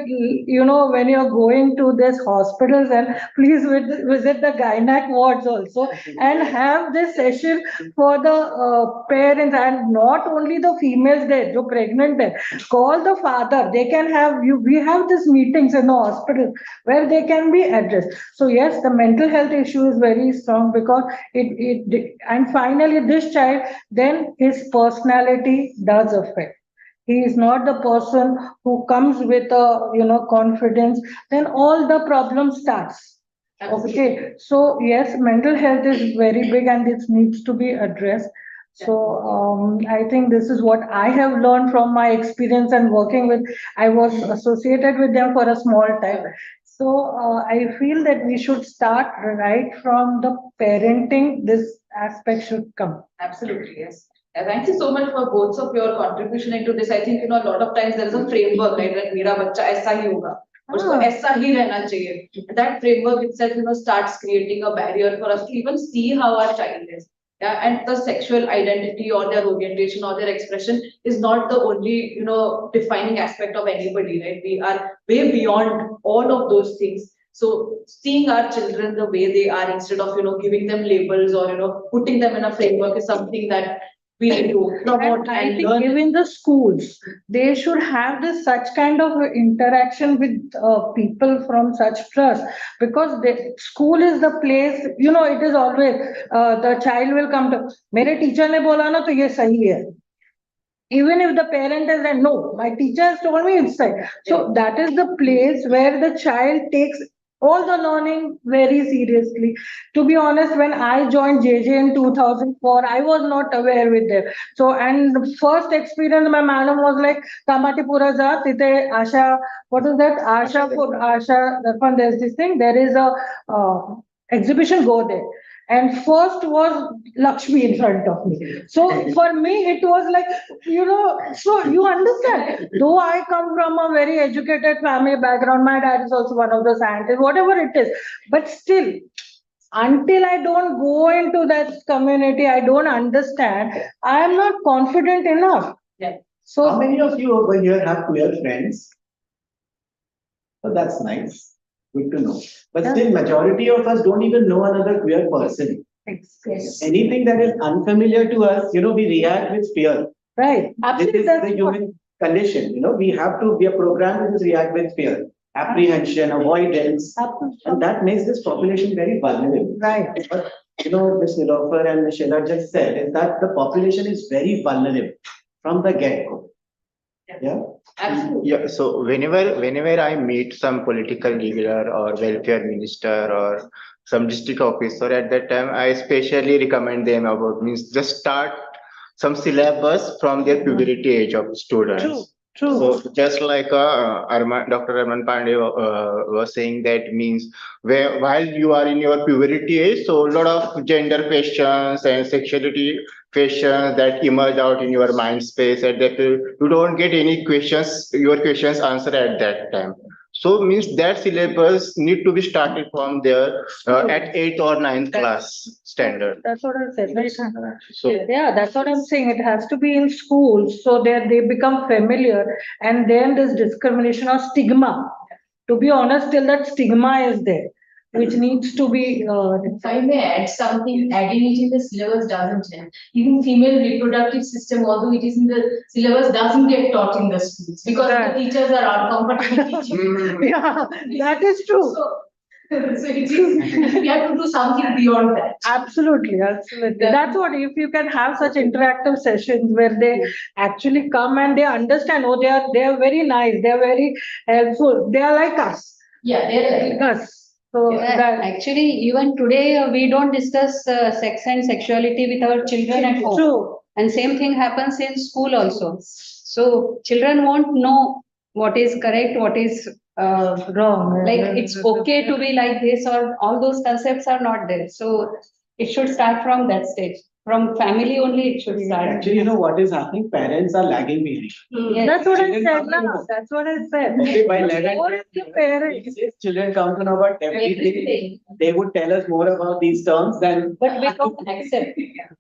when you're going to this hospitals, and please visit the gynec wards also and have this session for the parents, and not only the females there, jo pregnant there, call the father. They can have we have these meetings in the hospital where they can be addressed. So yes, the mental health issue is very strong because and finally this child, then his personality does affect. He is not the person who comes with a confidence, then all the problem starts. Okay, so yes, mental health is very big and it needs to be addressed. So I think this is what I have learned from my experience and working with. I was associated with them for a small time. So I feel that we should start right from the parenting. This aspect should come. Absolutely, yes. Thank you so much for both of your contribution into this. I think, a lot of times there is a framework, right? That मेरा बच्चा ऐसा ही होगा, उसको ऐसा ही रहना चाहिए. That framework itself, starts creating a barrier for us to even see how our child is. Yeah, and the sexual identity or their orientation or their expression is not the only, defining aspect of anybody, right? We are way beyond all of those things. So seeing our children the way they are, instead of, giving them labels or, putting them in a framework, is something that we need to promote I and think learn. even the schools, they should have this such kind of interaction with people from such trust, because the school is the place, it is always the child will come to, मेरे teacher ने बोला ना तो ये सही है. Even if the parent is like, no, my teacher has told me it's right. So that is the place where the child takes all the learning very seriously. To be honest, when I joined JJ in 2004, I was not aware with them. So, and the first experience, my madam was like, Kamati Pura ja, tite Asha, what is that? Asha, there's this thing, there is a exhibition, go there. And first was Lakshmi in front of me. So for me, it was like, so you understand, though I come from a very educated family background, my dad is also one of the scientists, whatever it is, but still, until I don't go into that community, I don't understand, I am not confident enough. Yeah. So How many of you over here have queer friends? So that's nice. Good to know. But still, majority of us don't even know another queer person. yes. Anything that is unfamiliar to us, we react with fear. Right. This Absolutely. is That's the what- human condition. We are programmed to just react with fear, apprehension, avoidance, and that makes this population very vulnerable. Right. But Ms. Nilofer and Ms. Shelar just said is that the population is very vulnerable from the get-go. Yeah. Absolutely. Yeah, so whenever I meet some political leader or welfare minister or some district officer, at that time I especially recommend them about means just start some syllabus from their puberty age of students. True. True. So just like Dr. Armaan Pandey was saying, that means while you are in your puberty age, so a lot of gender questions and sexuality questions that emerge out in your mind space, and that you don't get any your questions answered at that time. So means that syllabus need to be started from there at 8th or 9th class standard. That's what I said. Right. So Yeah, that's what I'm saying. It has to be in schools so that they become familiar, and then this discrimination or stigma. To be honest, till that stigma is there, which needs to be. If I may add something, adding it in the syllabus doesn't help. Even female reproductive system, although it is in the syllabus, doesn't get taught in the schools because Right. the teachers are uncomfortable teaching. Yeah, that is true. So it is, we have to do something beyond that. Absolutely, absolutely. That's what, if you can have such interactive sessions where they actually come and they understand, oh, they are very nice, they are very helpful, they are like us. Yeah, they're Like us. So that Actually, even today, we don't discuss sex and sexuality with our children at home. true. And same thing happens in school also. So children won't know what is correct, what is Wrong. like it's okay to be like this, or all those concepts are not there. So it should start from that stage. From family only it should start. Actually, what is happening? Parents are lagging behind. Yes. That's what I Children said. come to No, know. that's what I said. Okay, by 11, What is the parents? if children come to know about everything, they would tell us more about these terms than But we don't accept.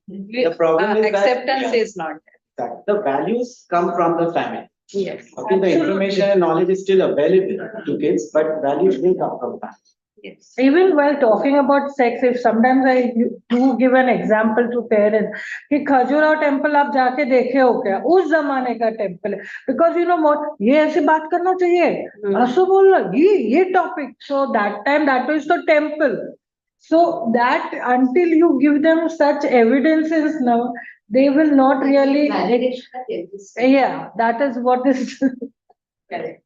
the problem is that Acceptance is not that the values come from the family. there. Yes. Okay, the information and knowledge is still available to kids, but values will come from family. Yes. Even while talking about sex, if sometimes I do give an example to parents, कि Khajuraho temple आप जाके देखे हो क्या? उस जमाने का temple है, because what ये ऐसे बात करना चाहिए, ऐसे बोलना ये topic, so that time that was the temple. So that until you give them such evidences now, they will not really. Validation of everything. Yeah, that is what is. Correct.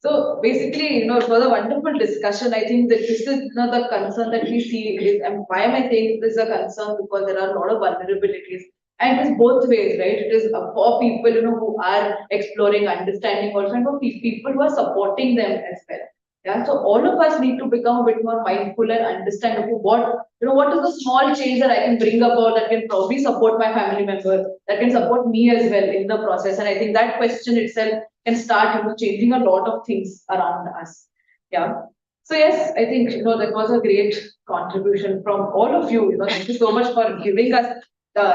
So basically, it was a wonderful discussion. I think that this is the concern that we see is, and why am I saying this is a concern? Because there are a lot of vulnerabilities. And it's both ways, right? It is for people, who are exploring, understanding also, and for people who are supporting them as well. Yeah, so all of us need to become a bit more mindful and understand what is the small change that I can bring about that can probably support my family member, that can support me as well in the process. And I think that question itself can start, changing a lot of things around us. Yeah. So yes, I think, that was a great contribution from all of you. Thank you so much for giving us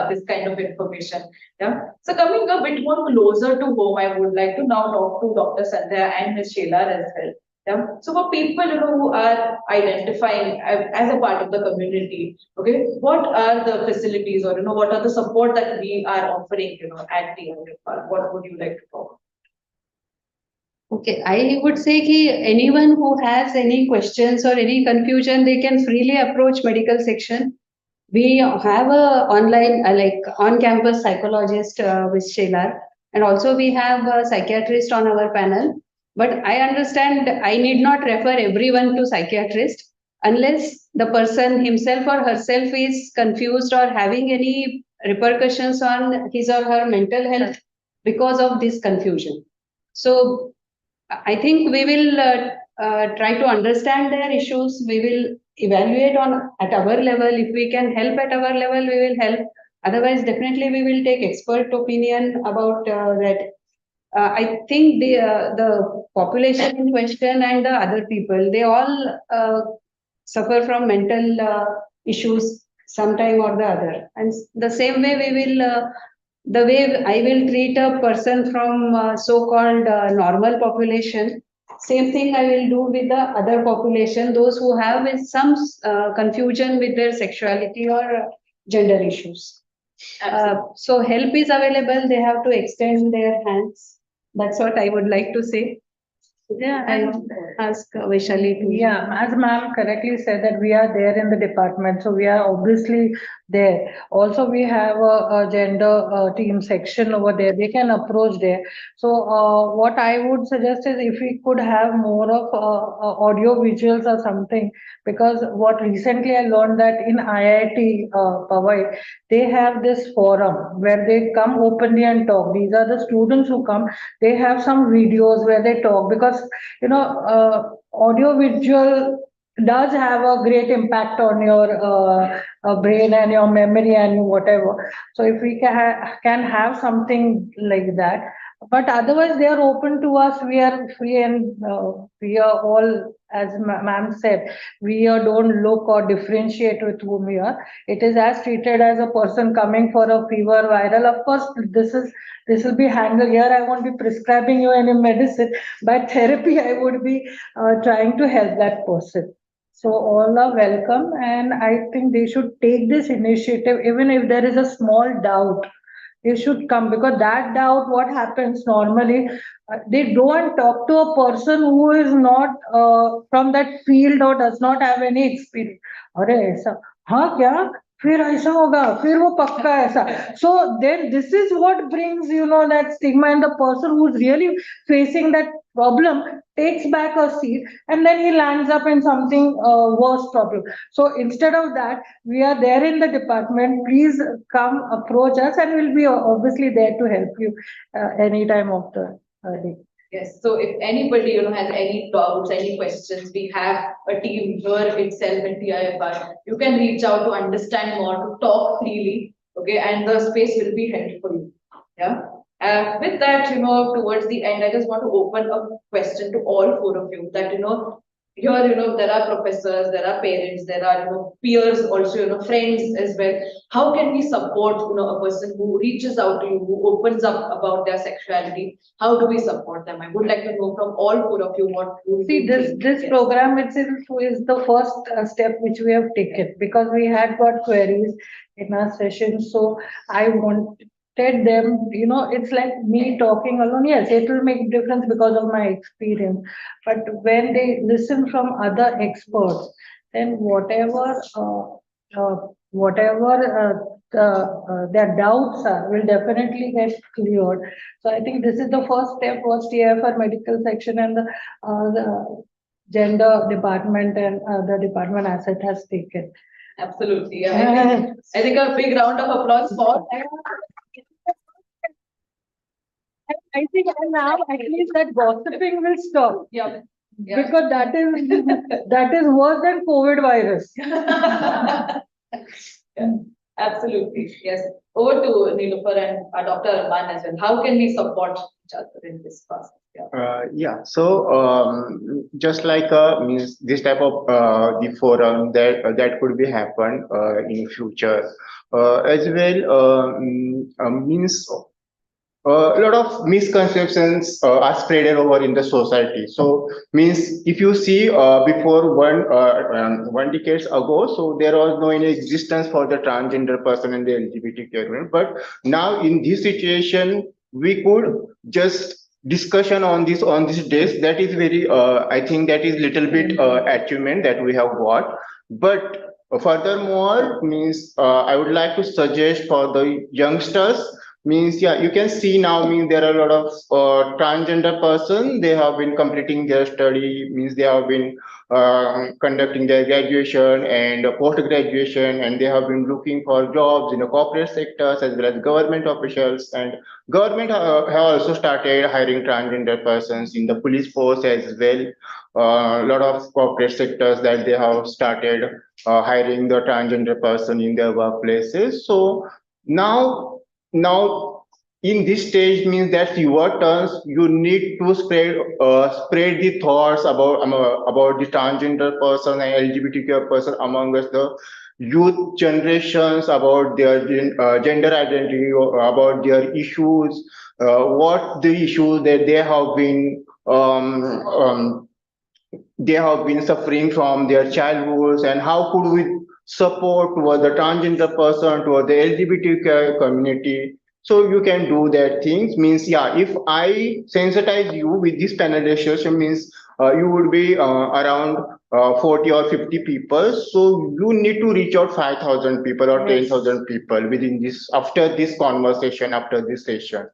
this kind of information. Yeah. So coming a bit more closer to home, I would like to now talk to Dr. Sandhya and Ms. Shelar as well. Yeah. So for people who are identifying as a part of the community, okay, what are the facilities or what are the support that we are offering at the TIFR? What would you like to talk? Okay, I would say that anyone who has any questions or any confusion, they can freely approach medical section. We have a online, on-campus psychologist with Shelar, and also we have a psychiatrist on our panel. But I understand I need not refer everyone to psychiatrist unless the person himself or herself is confused or having any repercussions on his or her mental health because of this confusion. So I think we will try to understand their issues. We will evaluate on at our level. If we can help at our level, we will help. Otherwise, definitely we will take expert opinion about that. I think the population in question and the other people, they all suffer from mental issues sometime or the other. And the same way we will, the way I will treat a person from so-called normal population, same thing I will do with the other population, those who have some confusion with their sexuality or gender issues. So help is available. They have to extend their hands. That's what I would like to say. Yeah, I and ask Vaishali to. yeah, as ma'am correctly said that we are there in the department, so we are obviously there. Also, we have a gender team section over there. They can approach there. So, what I would suggest is if we could have more of audio visuals or something, because what recently I learned that in IIT Powai, they have this forum where they come openly and talk. These are the students who come. They have some videos where they talk because audio visual does have a great impact on your brain and your memory and whatever. So if we can have something like that, but otherwise they are open to us. We are free and we are all, as ma'am said, we don't look or differentiate with whom we are. It is as treated as a person coming for a fever viral. Of course, this will be handled here. I won't be prescribing you any medicine, but therapy I would be trying to help that person. So all are welcome, and I think they should take this initiative, even if there is a small doubt. They should come because that doubt, what happens normally, they don't talk to a person who is not from that field or does not have any experience. अरे ऐसा हाँ क्या फिर ऐसा होगा फिर वो पक्का ऐसा. So then this is what brings that stigma, and the person who's really facing that problem takes back a seat and then he lands up in something worse problem. So instead of that, we are there in the department. Please come approach us and we'll be obviously there to help you any time of the day. Yes, so if anybody, has any doubts, any questions, we have a team here itself in TIFR. You can reach out to understand more, to talk freely, okay, and the space will be held for you. Yeah. With that, towards the end, I just want to open a question to all four of you that, here, there are professors, there are parents, there are, peers also, friends as well. How can we support, a person who reaches out to you, who opens up about their sexuality? How do we support them? I would like to know from all four of you what you See, this Yes. program itself is the first step which we have taken because we had got queries in our session. So I wanted them, it's like me talking alone. Yes, it will make difference because of my experience. But when they listen from other experts, then their doubts are will definitely get cleared. So I think this is the first step was TIFR medical section and the gender department and the department asset has taken. Absolutely. Yeah. I think a big round of applause for. I think now at least that gossiping will stop. Yeah. Because that is worse than COVID virus. Yeah, absolutely. Yes. Over to Nilofer and Dr. Armaan as well. How can we support each other in this process? Yeah. So just like means this type of the forum that could be happen in future as well means a lot of misconceptions are spread over in the society. So means if you see before one decades ago, so there was no any existence for the transgender person and the LGBTQ community. But now in this situation, we could just discussion on this days. That is very I think that is little bit achievement that we have got. But furthermore means I would like to suggest for the youngsters Means, yeah, you can see now, means there are a lot of transgender person, they have been completing their study, means they have been conducting their graduation and post-graduation, and they have been looking for jobs in the corporate sectors as well as government officials, and government have also started hiring transgender persons in the police force as well. A lot of corporate sectors that they have started hiring the transgender person in their workplaces. So now in this stage means that your turns, you need to spread the thoughts about the transgender person and LGBTQ person among us, the youth generations, about their gender identity, or about their issues, what the issues that they have been suffering from their childhoods, and how could we support toward the transgender person, toward the LGBTQ community. So you can do that things, means, yeah, if I sensitize you with this panel discussion, means you would be around 40 or 50 people. So you need to reach out 5,000 people or 10,000 people within this, after this conversation, after this session.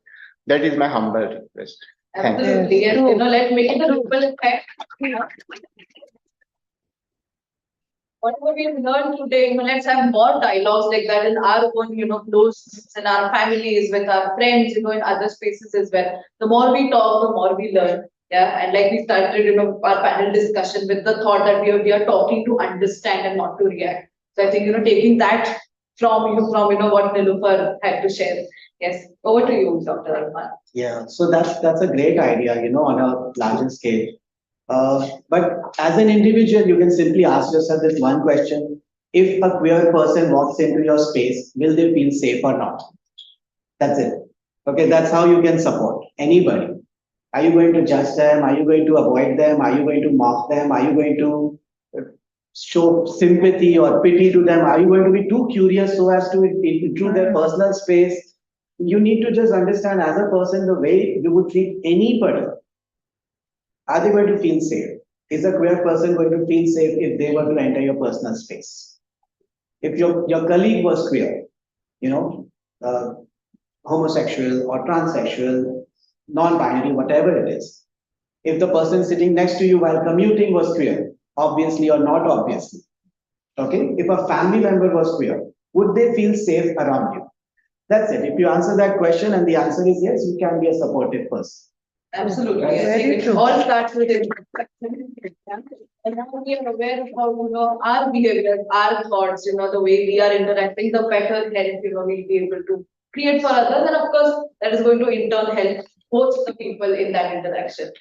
That is my humble request. Thank you. Absolutely, yes, let's make it a ripple effect. Whatever we have learned today, let's have more dialogues like that in our own, close in our families, with our friends, in other spaces as well. The more we talk, the more we learn. Yeah, and like we started, our panel discussion with the thought that we are talking to understand and not to react. So I think, taking that from what Nilofer had to share. Yes, over to you, Dr. Armaan. Yeah, so that's a great idea, on a larger scale. But as an individual, you can simply ask yourself this one question: if a queer person walks into your space, will they feel safe or not? That's it. Okay, that's how you can support anybody. Are you going to judge them? Are you going to avoid them? Are you going to mock them? Are you going to show sympathy or pity to them? Are you going to be too curious so as to intrude their personal space? You need to just understand, as a person, the way you would treat anybody. Are they going to feel safe? Is a queer person going to feel safe if they were to enter your personal space? If your colleague was queer, homosexual or transsexual, non-binary, whatever it is, if the person sitting next to you while commuting was queer, obviously or not obviously, okay? If a family member was queer, would they feel safe around you? That's it. If you answer that question and the answer is yes, you can be a supportive person. Absolutely. Right. I think it all starts with it. And now we are aware of how, our behavior, our thoughts, the way we are interacting, the better health, we'll be able to create for others. And of course, that is going to in turn help both the people in that interaction.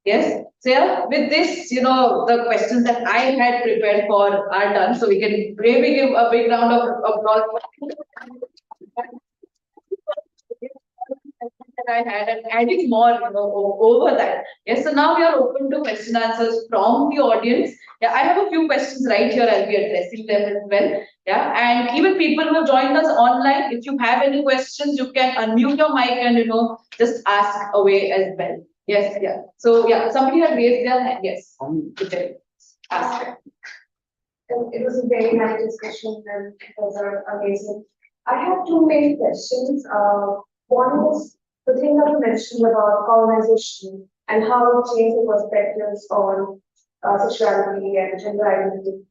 Yes. So yeah, with this, the questions that I had prepared for are done. So we can maybe give a big round of applause. That I had, and adding more over that. Yes, so now we are open to question answers from the audience. Yeah, I have a few questions right here. I'll be addressing them as well. Yeah, and even people who have joined us online, if you have any questions, you can unmute your mic and just ask away as well. Yes, yeah. So yeah, somebody had raised their hand. Yes, ask. It was a very nice discussion and it was amazing. I have two main questions. One is the thing that you mentioned about colonization and how it changed the perspectives on sexuality and gender identity.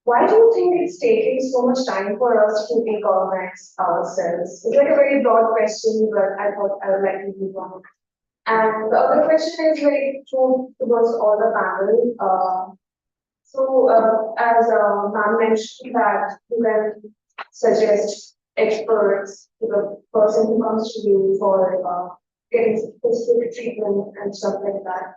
Why do you think it's taking so much time for us to decolonize ourselves? It's like a very broad question, but I thought I would like to move on. And the other question is very true towards all the panel. As ma'am mentioned that you can suggest experts to the person who comes to you for getting specific treatment and stuff like that.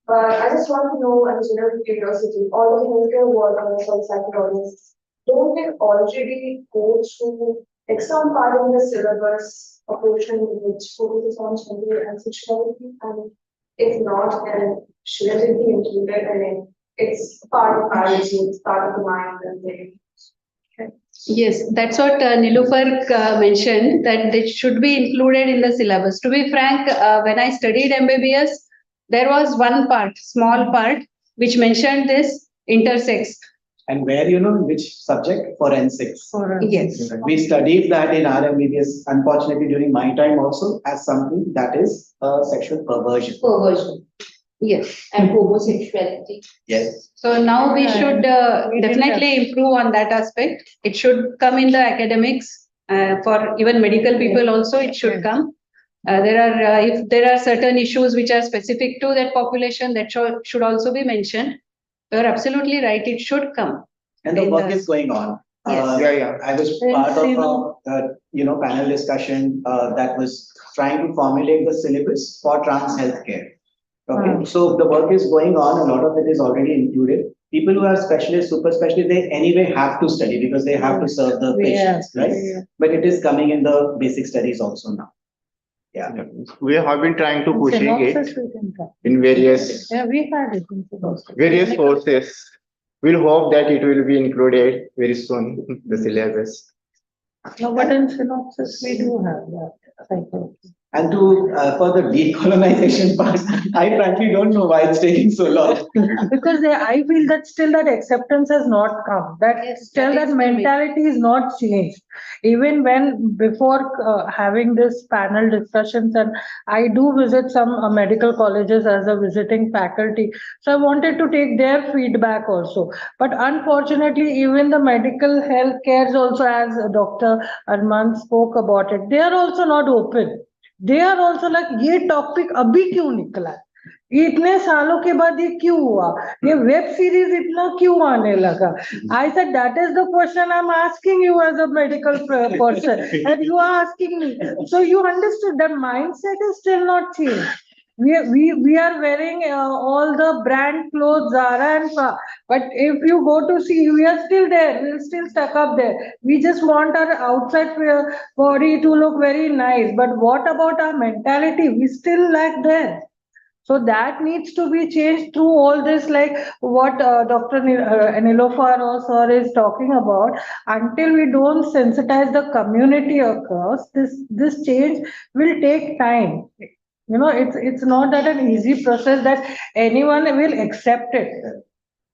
But I just want to know, as a general curiosity, all the healthcare workers or psychologists, don't they already go through like some part of the syllabus, a portion which focuses on gender and sexuality? And if not, then shouldn't it be included? I mean, it's part of biology, it's part of the mind and the. Yes, that's what Nilofer mentioned, that they should be included in the syllabus. To be frank, when I studied MBBS, there was one part, small part, which mentioned this intersex. And where, which subject? Forensics. Yes. We studied that in our MBBS, unfortunately, during my time also, as something that is sexual perversion. Perversion Yes. and homosexuality. Yes. So now we Yeah, should we didn't definitely improve on that aspect. It should come in the academics for even medical people also. It should come. If there are certain issues which are specific to that population, that should also be mentioned. You're absolutely right. It should come. And the In work the- is going on. Yes. Yeah. I was Yes, part of you know. a panel discussion that was trying to formulate the syllabus for trans healthcare. Okay, so the work is going on. A lot of it is already included. People who are specialists, super specialists, they anyway have to study because they have to serve the patients, right? Yeah. But it is coming in the basic studies also now. Yeah. We have been trying to pushing Synopsis it we can come. in various Yeah, we had it in synopsis. courses. We'll hope that it will be included very soon, the syllabus. No, but in synopsis, we do have that. Psychology. And to for the decolonization part, I frankly don't know why it's taking so long. Because I feel that still that acceptance has not come, that Yes, still that that is mentality is not changed. Even when before having this panel discussions, and I do visit some medical colleges as a visiting faculty, so I wanted to take their feedback also. But unfortunately, even the medical health cares also, as Dr. Armaan spoke about it, they are also not open. They are also like, ये topic अभी क्यों निकला, इतने सालों के बाद ये क्यों हुआ, ये वेब सीरीज इतना क्यों आने लगा. I said that is the question I'm asking you as a medical person, and you are asking me. So you understood that mindset is still not changed. We are wearing all the brand clothes, Zara and but if you go to see, we are still there. We're still stuck up there. We just want our outside body to look very nice. But what about our mentality? We still lack there. So that needs to be changed through all this, like what Dr. Nilofer or sir is talking about. Until we don't sensitize the community across, this change will take time. It's not that an easy process that anyone will accept it.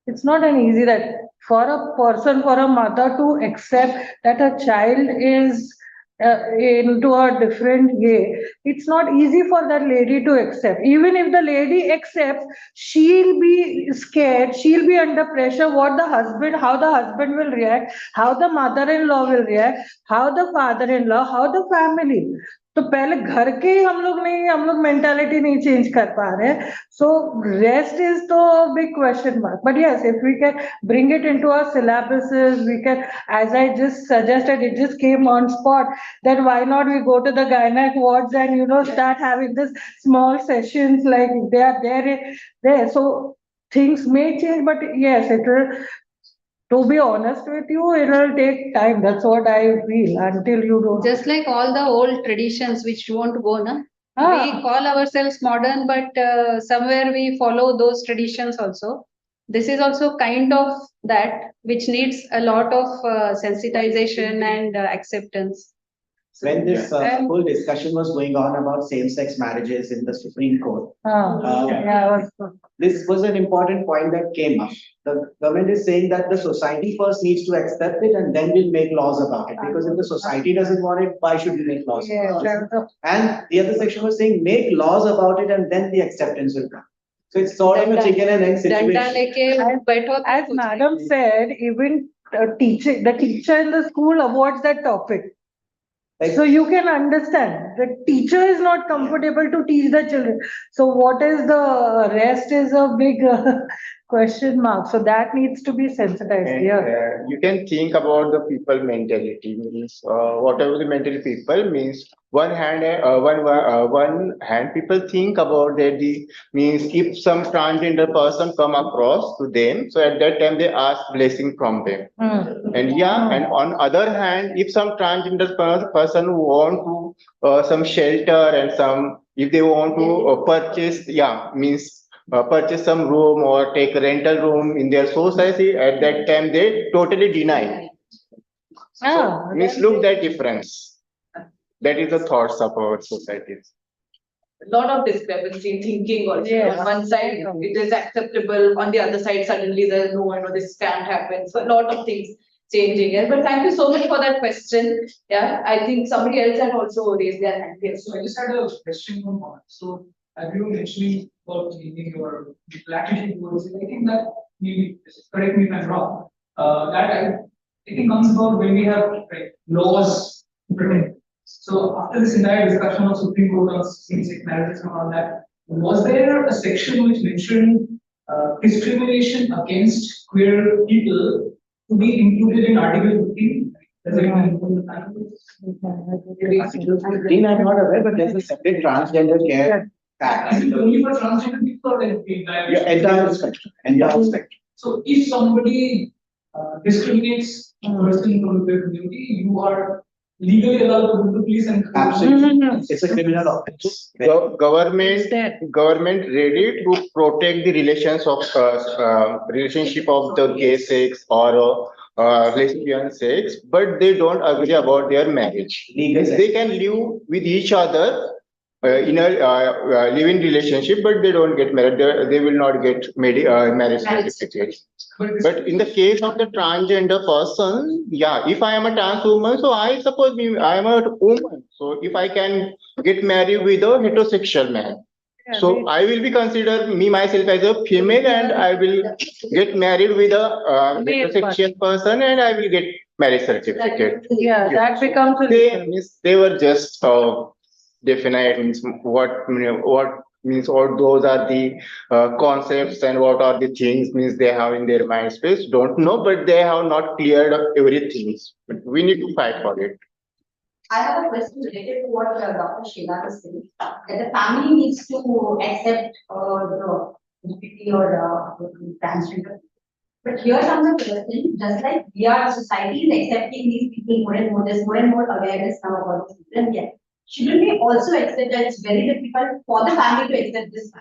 It's not an easy that for a person, for a mother to accept that a child is into a different way. It's not easy for that lady to accept. Even if the lady accepts, she'll be scared, she'll be under pressure, how the husband will react, how the mother-in-law will react, how the father-in-law, how the family. तो पहले घर के ही हम लोग mentality नहीं change कर पा रहे हैं. सो रेस्ट इज तो big question mark. But yes, if we can bring it into our syllabuses, we can, as I just suggested, it just came on spot, that why not we go to the gynec wards and start having this small sessions, like they are there. So things may change, but yes, it will. To be honest with you, it will take time. That's what I feel, until you don't. Just like all the old traditions which won't go, na? We call ourselves modern, but somewhere we follow those traditions also. This is also kind of that which needs a lot of sensitization and acceptance. When this whole discussion was going on about same-sex marriages in the Supreme Court, this was an important point that came up. The government is saying that the society first needs to accept it and then we'll make laws about it. Because if the society doesn't want it, why should we make laws about it? And the other section was saying, make laws about it and then the acceptance will come. So it's sort of a chicken and egg situation. As Madam said, even the teacher in the school avoids that topic. So you can understand the teacher is not comfortable to teach the children. So what is the rest is a big question mark. So that needs to be sensitized. And, Yeah. you can think about the people mentality, means whatever the mental people means. One hand people think about that the means if some transgender person come across to them, so at that time they ask blessing from them. And and on other hand, if some transgender person want to some shelter and some, if they want to purchase, means purchase some room or take a rental room in their society, at that time they totally deny. So means look that difference. That is the thoughts of our societies. a lot of discrepancy in thinking also. Yes. On one side, it is acceptable. On the other side, suddenly there's no, this can't happen. So a lot of things changing. Yeah. But thank you so much for that question. Yeah, I think somebody else had also raised their hand here. So I just had a question on that. So as you were mentioning about changing your platitude towards it, I think that maybe correct me if I'm wrong. That I think comes about when we have like laws to protect. So after this entire discussion of Supreme Court on same-sex marriages and all that, was there a section which mentioned discrimination against queer people to be included in Article 15? Does anyone know the plan? I'm not aware, but there's a separate transgender care act. Is it only for transgender people or the entire? Yeah, entire spectrum, entire spectrum. So if somebody discriminates a person from the community, you are legally allowed to go to the police and. Absolutely. It's a criminal offense. Government ready to protect the relations of relationship of the gay sex or lesbian sex, but they don't agree about their marriage. They can live with each other in a live-in relationship, but they don't get married. They will not get marriage certificate. But in the case of the transgender person, yeah, if I am a trans woman, so I suppose I am a woman. So if I can get married with a heterosexual man, so I will be considered myself as a female, and I will get married with a heterosexual person, and I will get marriage certificate. Yeah, that becomes. They were just definite means what means what those are the concepts and what are the things means they have in their mind space. Don't know, but they have not cleared up everything. But we need to fight for it. I have a question related to what Dr. Shelar was saying, that the family needs to accept the LGBT or transgender. But here comes a question, just like we are, society is accepting these people more and more, there's more and more awareness now about this people, yet shouldn't we also accept that it's very difficult for the family to accept this?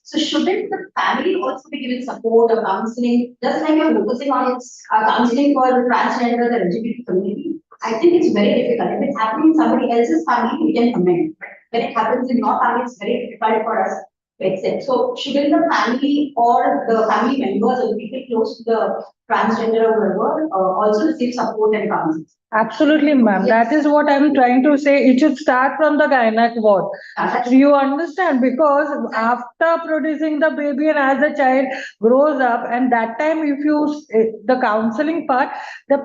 So shouldn't the family also be given support or counseling, just like you're focusing on counseling for the transgender, the LGBT community? I think it's very difficult. If it's happening in somebody else's family, we can comment. But when it happens in your family, it's very difficult for us to accept. So shouldn't the family or the family members or people close to the transgender or whatever also receive support and counseling? Absolutely, ma'am. That is what I'm trying to say. It should start from the gynec ward. You understand? Because after producing the baby and as the child grows up, and that time if you, the counseling part, the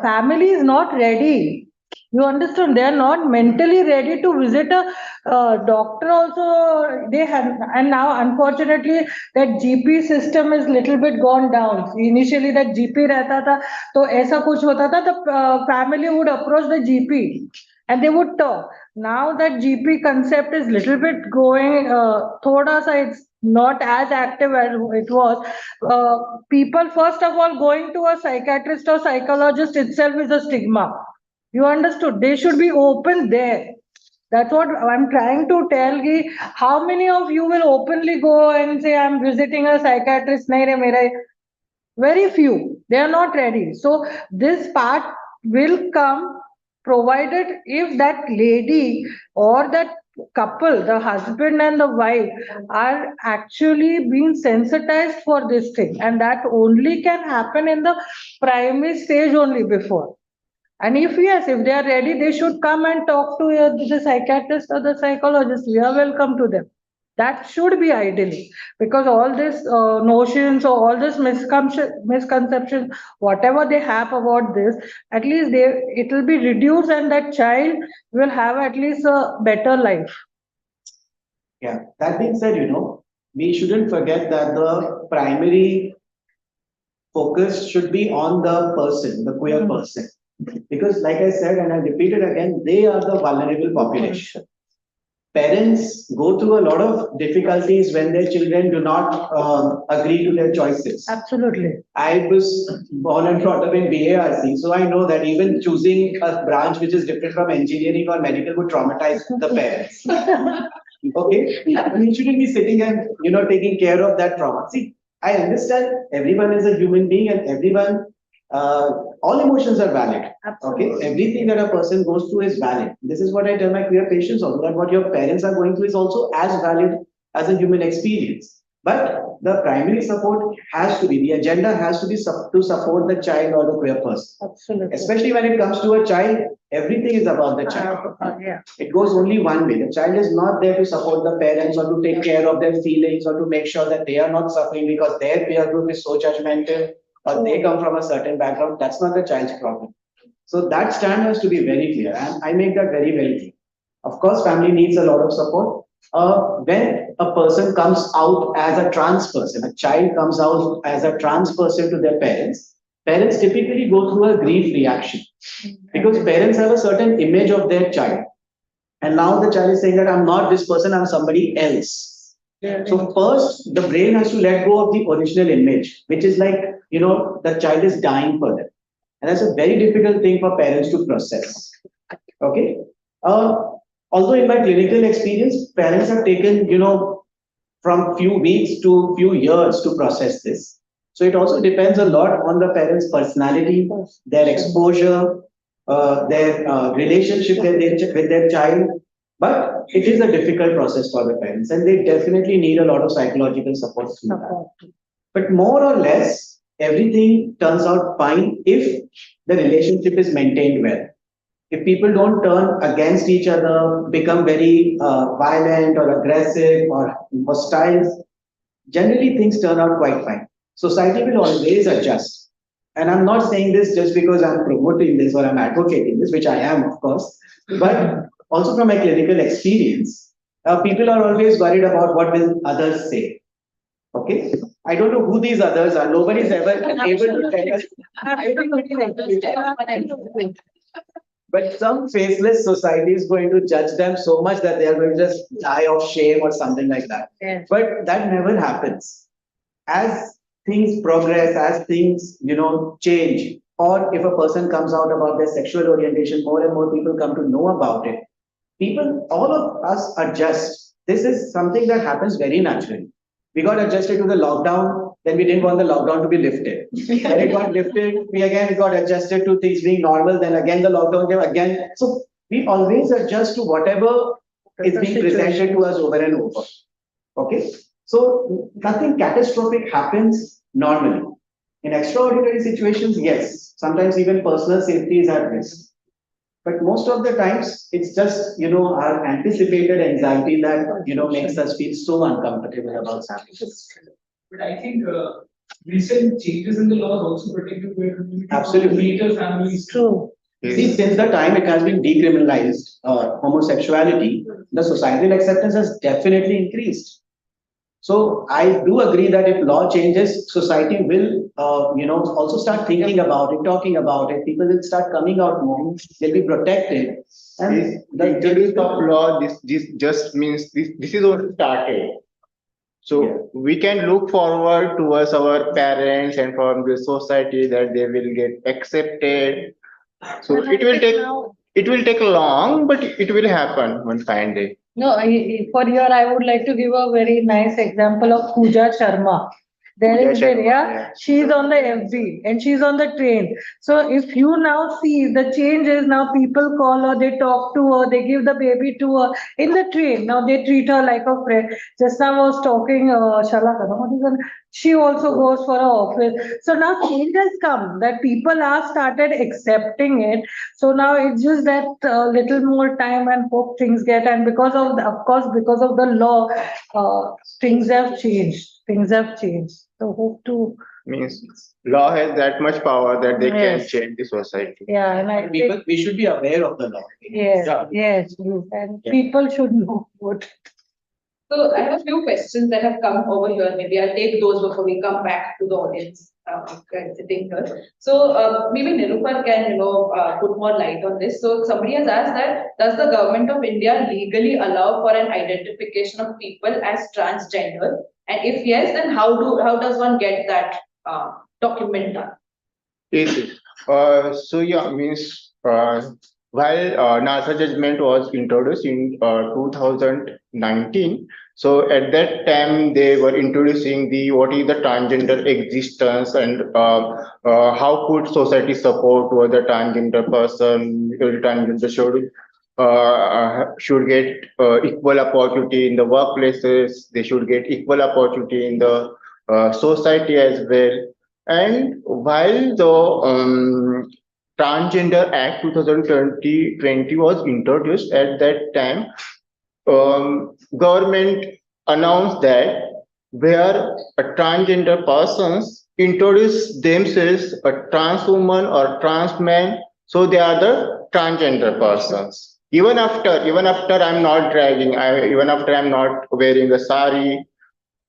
family is not ready. You understand? They are not mentally ready to visit a doctor also. They have, and now unfortunately that GP system is little bit gone down. Initially that GP रहता था, तो ऐसा कुछ होता था, the family would approach the GP and they would talk. Now that GP concept is little bit growing, thoda sa it's not as active as it was. People first of all going to a psychiatrist or psychologist itself is a stigma. You understood? They should be open there. That's what I'm trying to tell you. How many of you will openly go and say, I'm visiting a psychiatrist? Nahi re, mera. Very few. They are not ready. So this part will come provided if that lady or that couple, the husband and the wife, are actually being sensitized for this thing. And that only can happen in the primary stage only before. And if yes, if they are ready, they should come and talk to the psychiatrist or the psychologist. We are welcome to them. That should be ideally, because all these notions or all this misconceptions, whatever they have about this, at least it will be reduced and that child will have at least a better life. Yeah, that being said, we shouldn't forget that the primary focus should be on the person, the queer person. Because like I said, and I repeat it again, they are the vulnerable population. Parents go through a lot of difficulties when their children do not agree to their choices. Absolutely. I was born and brought up in BARC, so I know that even choosing a branch which is different from engineering or medical would traumatize the parents. Okay? You shouldn't be sitting and, taking care of that trauma. See, I understand everyone is a human being and everyone all emotions are valid. Absolutely. Okay, everything that a person goes through is valid. This is what I tell my queer patients also, that what your parents are going through is also as valid as a human experience. But the primary support has to be, the agenda has to be to support the child or the queer person. Absolutely. Especially when it comes to a child, everything is about the child. Yeah. It goes only one way. The child is not there to support the parents or to take care of their feelings or to make sure that they are not suffering because their peer group is so judgmental or they come from a certain background. That's not the child's problem. So that stand has to be very clear, and I make that very, very clear. Of course, family needs a lot of support. When a person comes out as a trans person, a child comes out as a trans person to their parents, parents typically go through a grief reaction because parents have a certain image of their child. And now the child is saying that I'm not this person, I'm somebody else. So first, the brain has to let go of the original image, which is like, the child is dying for them. And that's a very difficult thing for parents to process. Okay. Although in my clinical experience, parents have taken, from few weeks to few years to process this. So it also depends a lot on the parents' personality, their exposure, their relationship with their child. But it is a difficult process for the parents, and they definitely need a lot of psychological support through that. But more or less, everything turns out fine if the relationship is maintained well. If people don't turn against each other, become very violent or aggressive or hostile, generally things turn out quite fine. Society will always adjust. And I'm not saying this just because I'm promoting this or I'm advocating this, which I am, of course, but also from my clinical experience, people are always worried about what will others say. Okay, I don't know who these others are. Nobody's ever able to tell us. But some faceless society is going to judge them so much that they are going to just die of shame or something like that. Yes. But that never happens. As things progress, as things, change, or if a person comes out about their sexual orientation, more and more people come to know about it. People, all of us adjust. This is something that happens very naturally. We got adjusted to the lockdown, then we didn't want the lockdown to be lifted. When it got lifted, we again got adjusted to things being normal, then again the lockdown came again. So we always adjust to whatever is being presented to us over and over. Okay? So nothing catastrophic happens normally. In extraordinary situations, yes, sometimes even personal safety is at risk. But most of the times, it's just, our anticipated anxiety that, makes us feel so uncomfortable about something. But I think recent changes in the laws also protect the queer community. Absolutely. Later families. True. See, since the time it has been decriminalized, homosexuality, the societal acceptance has definitely increased. So I do agree that if law changes, society will, also start thinking about it, talking about it. People will start coming out more. They'll be protected. And The introduction of law, this just means this is what started. So we can look forward towards our parents and from the society that they will get accepted. So it will take long, but it will happen one fine day. No, for here, I would like to give a very nice example of Pooja Sharma. She's on the FB and she's on the train. So if you now see the changes, now people call her, they talk to her, they give the baby to her in the train. Now they treat her like a friend. Just now I was talking, she also goes for her office. So now change has come that people are started accepting it. So now it's just that little more time and hope things get, and because of the law, things have changed. So hope to. Means law has that much power that they can Yes. change the society. Yeah, and I think, we should be aware of the law. yes, Yeah. and Yeah. people should know what. So I have a few questions that have come over here. Maybe I'll take those before we come back to the audience sitting here. So maybe Nilofer can put more light on this. So somebody has asked that does the government of India legally allow for an identification of people as transgender? And if yes, then how does one get that document done? Yes. So yeah, means while NASA judgment was introduced in 2019, so at that time they were introducing the what is the transgender existence and how could society support to the transgender person. Transgender should get equal opportunity in the workplaces. They should get equal opportunity in the society as well. And while the Transgender Act 2020 was introduced at that time, government announced that where a transgender persons introduce themselves a trans woman or trans man, so they are the transgender persons. Even after I'm not dragging, even after I'm not wearing a sari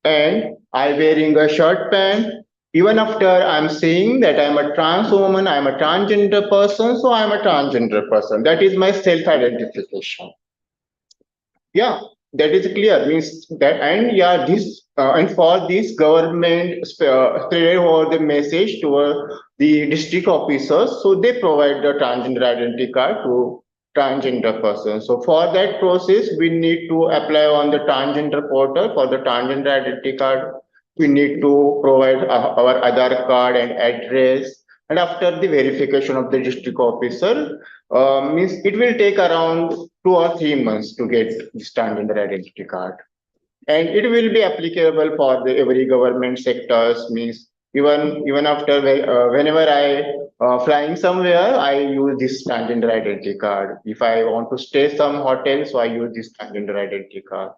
and I wearing a short pant, even after I'm saying that I'm a trans woman, I'm a transgender person, so I'm a transgender person. That is my self-identification. Yeah, that is clear. Means that, and yeah, this and for this government spread over the message to the district officers, so they provide the transgender identity card to transgender persons. So for that process, we need to apply on the transgender portal for the transgender identity card. We need to provide our Aadhaar card and address. And after the verification of the district officer, means it will take around 2 or 3 months to get the standard identity card, and it will be applicable for the every government sectors. Means even after whenever I flying somewhere, I use this standard identity card. If I want to stay some hotel, so I use this standard identity card.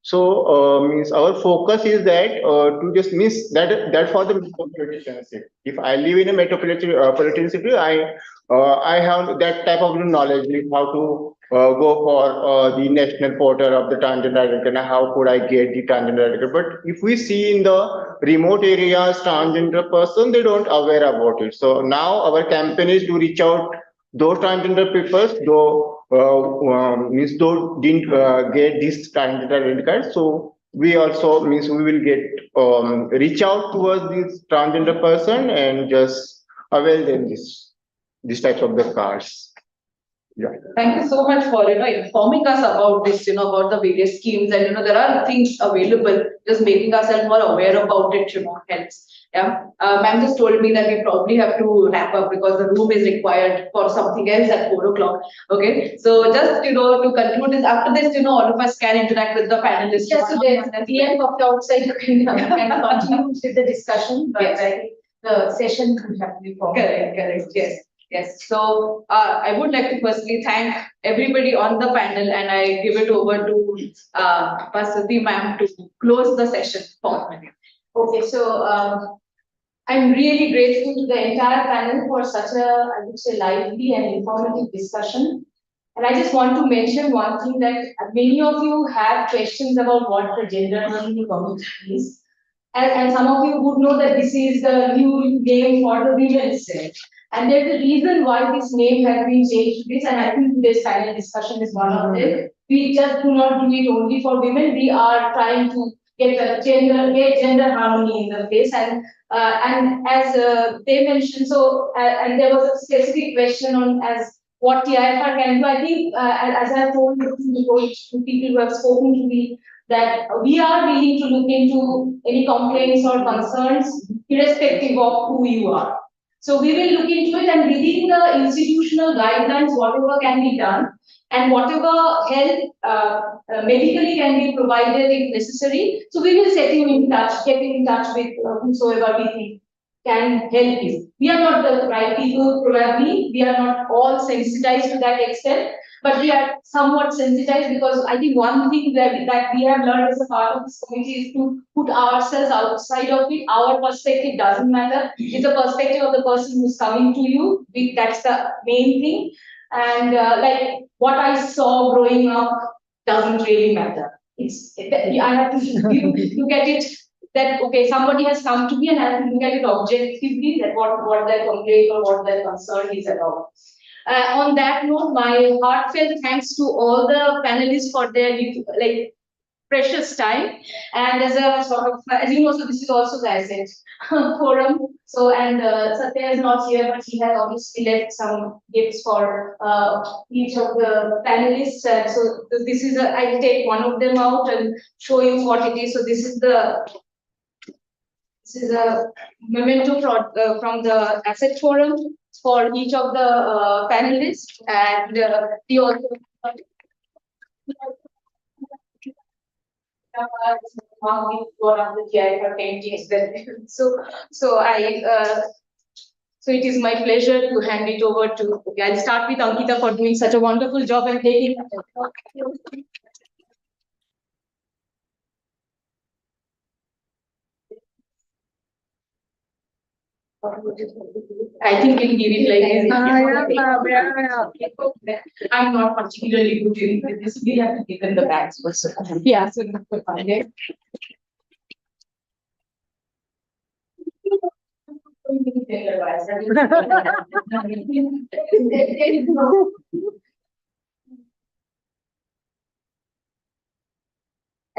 So means our focus is that to just miss that for the metropolitan city. If I live in a metropolitan city, I have that type of knowledge, like how to go for the national portal of the transgender identity and how could I get the transgender identity. But if we see in the remote areas, transgender person, they don't aware about it. So now our campaign is to reach out those transgender people, though means though didn't get this transgender identity card. So we also means we will get reach out towards this transgender person and just avail them these types of the cards. Yeah. Thank you so much for informing us about this, about the various schemes, and there are things available. Just making ourselves more aware about it, helps. Yeah. Ma'am just told me that we probably have to wrap up because the room is required for something else at 4 o'clock. Okay. So just to conclude this, after this, all of us can interact with the panelists. Yes, so there's a PM of the outside, you can continue with the discussion, but Yes. I think the session would have to be formed. Correct. Yes. Yes. So I would like to firstly thank everybody on the panel, and I give it over to Paswati ma'am to close the session formally. Okay, so I'm really grateful to the entire panel for such a, I would say, lively and informative discussion. And I just want to mention one thing, that many of you have questions about what the gender community is. And some of you would know that this is the new name for the women's set. And there's a reason why this name has been changed to this, and I think today's panel discussion is one of them. We just do not do it only for women. We are trying to get gender harmony in the place, and as they mentioned, so and there was a specific question on as what TIFR can do. I think as I told to people who have spoken to me, that we are willing to look into any complaints or concerns irrespective of who you are. So we will look into it, and within the institutional guidelines, whatever can be done and whatever help medically can be provided if necessary. So we will get you in touch with whosoever we think can help you. We are not the right people, probably. We are not all sensitized to that extent, but we are somewhat sensitized, because I think one thing that we have learned as a part of this committee is to put ourselves outside of it. Our perspective doesn't matter. It's the perspective of the person who's coming to you. That's the main thing. And like what I saw growing up doesn't really matter. I have to look at it that, okay, somebody has come to me and I have to look at it objectively, that what their complaint or what their concern is about. On that note, my heartfelt thanks to all the panelists for their precious time. And as a sort of, as you know, so this is also the asset forum. So, and Satya is not here, but he has obviously left some gifts for each of the panelists. And so this is I'll take one of them out and show you what it is. So this is a memento from the asset forum for each of the panelists, and he also one of the TIFR paintings that so it is my pleasure to hand it over to, I'll start with Ankita for doing such a wonderful job and taking. I think we'll give it like this. I'm not particularly good in this. We have to give them the bags also. Yeah. So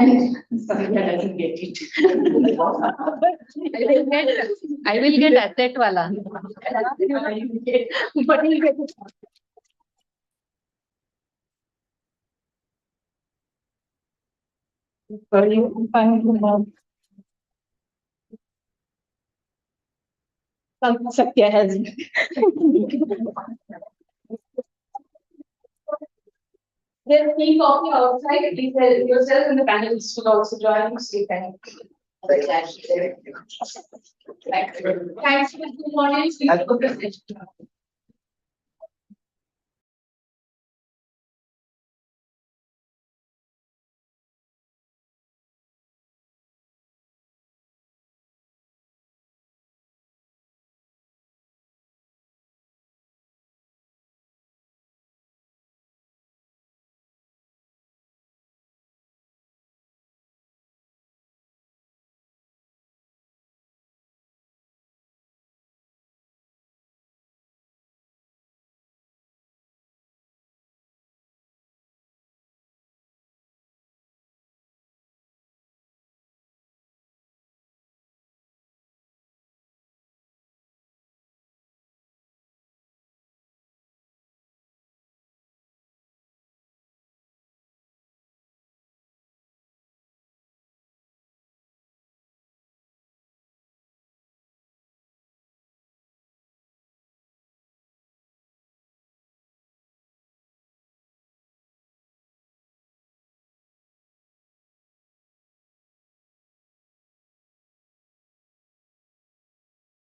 and Sandhya doesn't get it. I will get asset wala. But he'll get it. Satya has. There's tea coffee outside. Please help yourself, and the panelists will also join you. So you can. Thanks. Good morning.